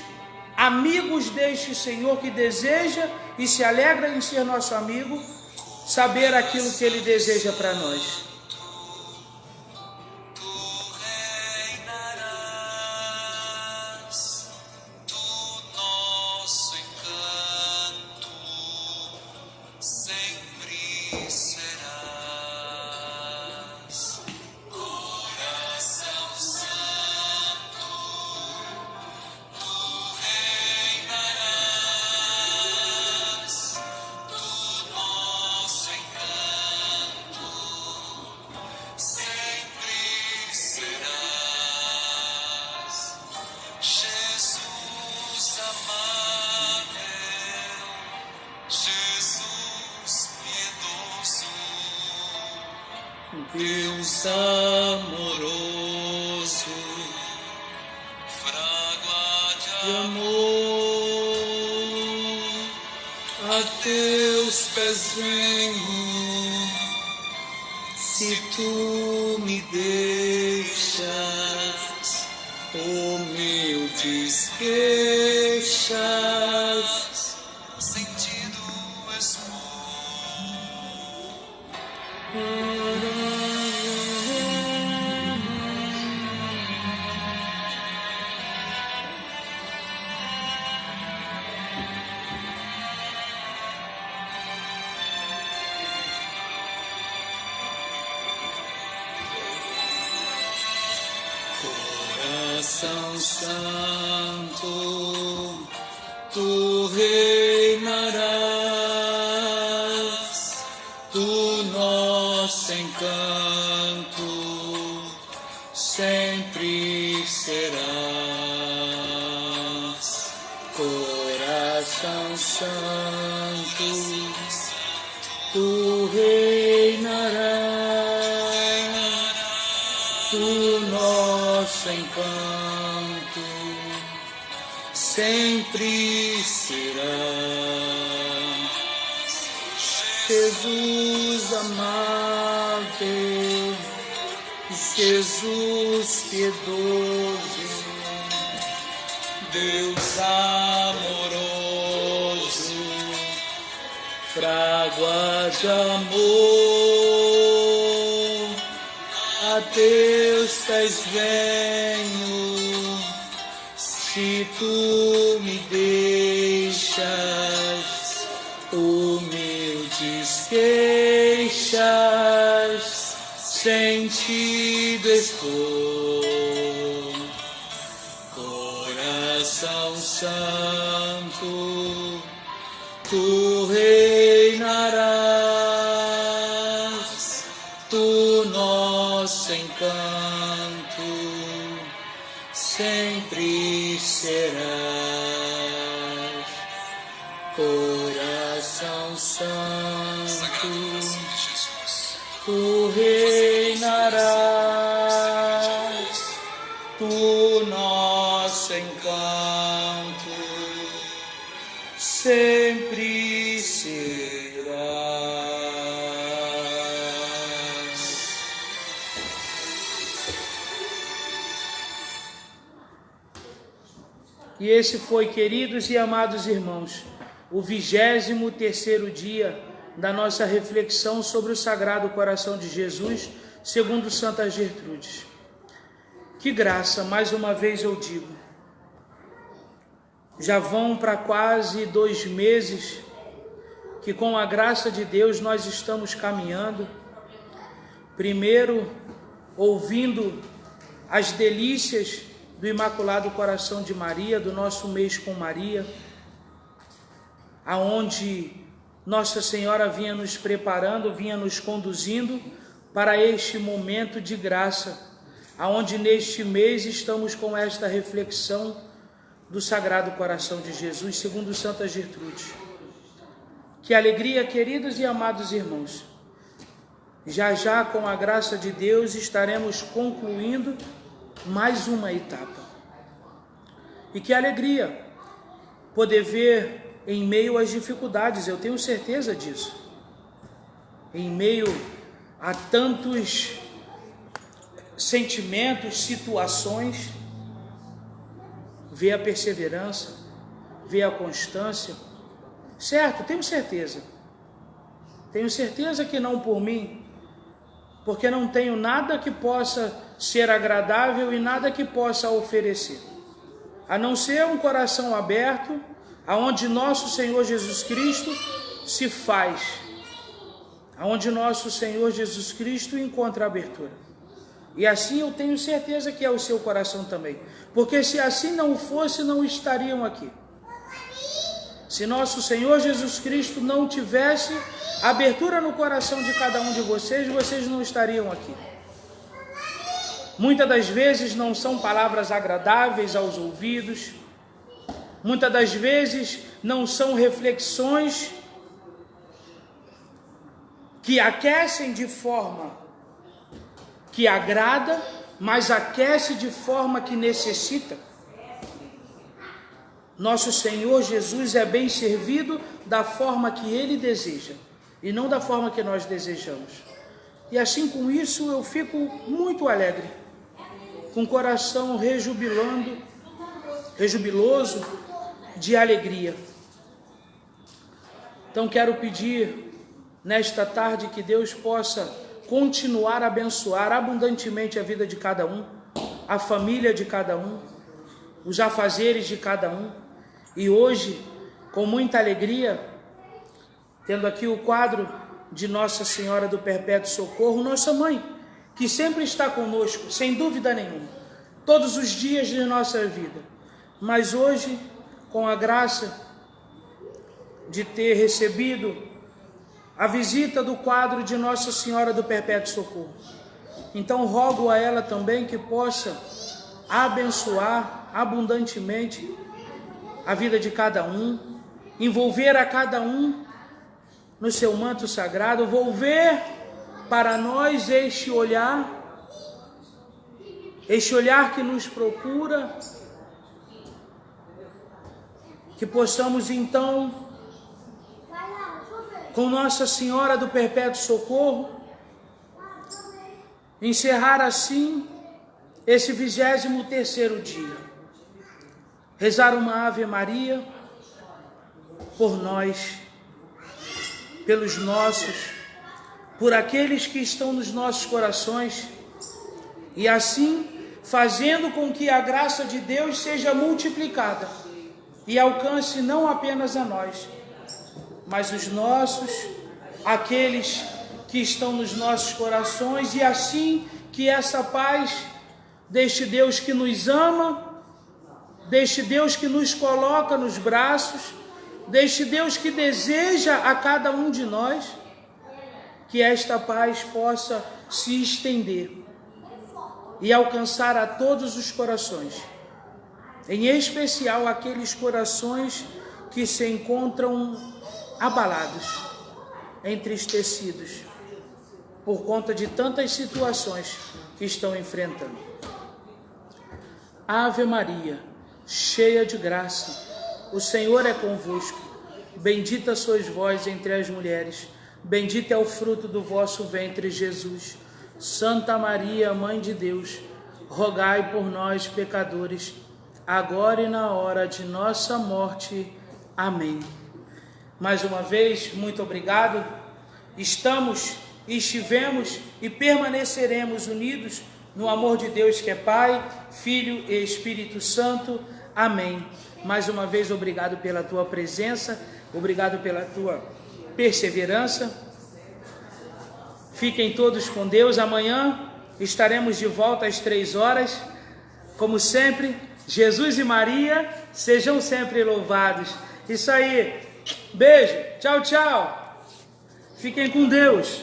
amigos deste Senhor que deseja e se alegra em ser nosso amigo, saber aquilo que Ele deseja para nós. Deus amoroso, frágua de amor, a teus pés venho, se tu me deixas, humildes queixas, sentido expor. Coração Santo, tu reinarás, tu nosso encanto sempre serás. Coração Santo, tu reinarás, tu nosso encanto sempre será. Jesus amável, Jesus piedoso, Deus amoroso, frágua de amor, a teus pés venho, se tu me deixas, humildes queixas, sentido estou. Coração Santo, tu reinarás, tu nosso encanto sempre serás. Coração Santo, tu reinarás, tu nosso encanto sempre serás. E esse foi, queridos e amados irmãos, o 23º dia da nossa reflexão sobre o Sagrado Coração de Jesus, segundo Santa Gertrudes. Que graça, mais uma vez eu digo, já vão para quase 2 meses que com a graça de Deus nós estamos caminhando, primeiro ouvindo as delícias do Imaculado Coração de Maria, do nosso mês com Maria, aonde Nossa Senhora vinha nos preparando, vinha nos conduzindo para este momento de graça, aonde neste mês estamos com esta reflexão do Sagrado Coração de Jesus, segundo Santa Gertrude. Que alegria, queridos e amados irmãos! Já já, com a graça de Deus, estaremos concluindo mais uma etapa. E que alegria poder ver em meio às dificuldades, eu tenho certeza disso, em meio a tantos sentimentos, situações, ver a perseverança, ver a constância. Certo, tenho certeza que não por mim, porque não tenho nada que possa ser agradável e nada que possa oferecer, a não ser um coração aberto, aonde nosso Senhor Jesus Cristo se faz, aonde nosso Senhor Jesus Cristo encontra abertura. E assim eu tenho certeza que é o seu coração também, porque se assim não fosse, não estariam aqui. Se nosso Senhor Jesus Cristo não tivesse abertura no coração de cada um de vocês, vocês não estariam aqui. Muitas das vezes não são palavras agradáveis aos ouvidos, muitas das vezes não são reflexões que aquecem de forma que agrada, mas aquece de forma que necessita. Nosso Senhor Jesus é bem servido da forma que Ele deseja, e não da forma que nós desejamos. E assim, com isso, eu fico muito alegre, com o coração rejubiloso de alegria. Então quero pedir nesta tarde que Deus possa continuar a abençoar abundantemente a vida de cada um, a família de cada um, os afazeres de cada um. E hoje, com muita alegria, tendo aqui o quadro de Nossa Senhora do Perpétuo Socorro, nossa mãe, que sempre está conosco, sem dúvida nenhuma, todos os dias de nossa vida. Mas hoje, com a graça de ter recebido a visita do quadro de Nossa Senhora do Perpétuo Socorro, então rogo a ela também que possa abençoar abundantemente a vida de cada um, envolver a cada um no seu manto sagrado, volver para nós este olhar que nos procura, que possamos então, com Nossa Senhora do Perpétuo Socorro, encerrar assim esse 23º dia. Rezar uma Ave Maria por nós, pelos nossos, por aqueles que estão nos nossos corações, e assim fazendo com que a graça de Deus seja multiplicada e alcance não apenas a nós, mas os nossos, aqueles que estão nos nossos corações, e assim que essa paz deste Deus que nos ama, deste Deus que nos coloca nos braços, deste Deus que deseja a cada um de nós, que esta paz possa se estender e alcançar a todos os corações, em especial aqueles corações que se encontram abalados, entristecidos, por conta de tantas situações que estão enfrentando. Ave Maria, cheia de graça, o Senhor é convosco. Bendita sois vós entre as mulheres, bendito é o fruto do vosso ventre, Jesus. Santa Maria, Mãe de Deus, rogai por nós, pecadores, agora e na hora de nossa morte. Amém. Mais uma vez, muito obrigado. Estivemos e permaneceremos unidos no amor de Deus, que é Pai, Filho e Espírito Santo. Amém. Mais uma vez, obrigado pela tua presença, obrigado pela tua perseverança. Fiquem todos com Deus. Amanhã estaremos de volta às 3 horas. Como sempre, Jesus e Maria sejam sempre louvados. Isso aí. Beijo. Tchau, tchau. Fiquem com Deus.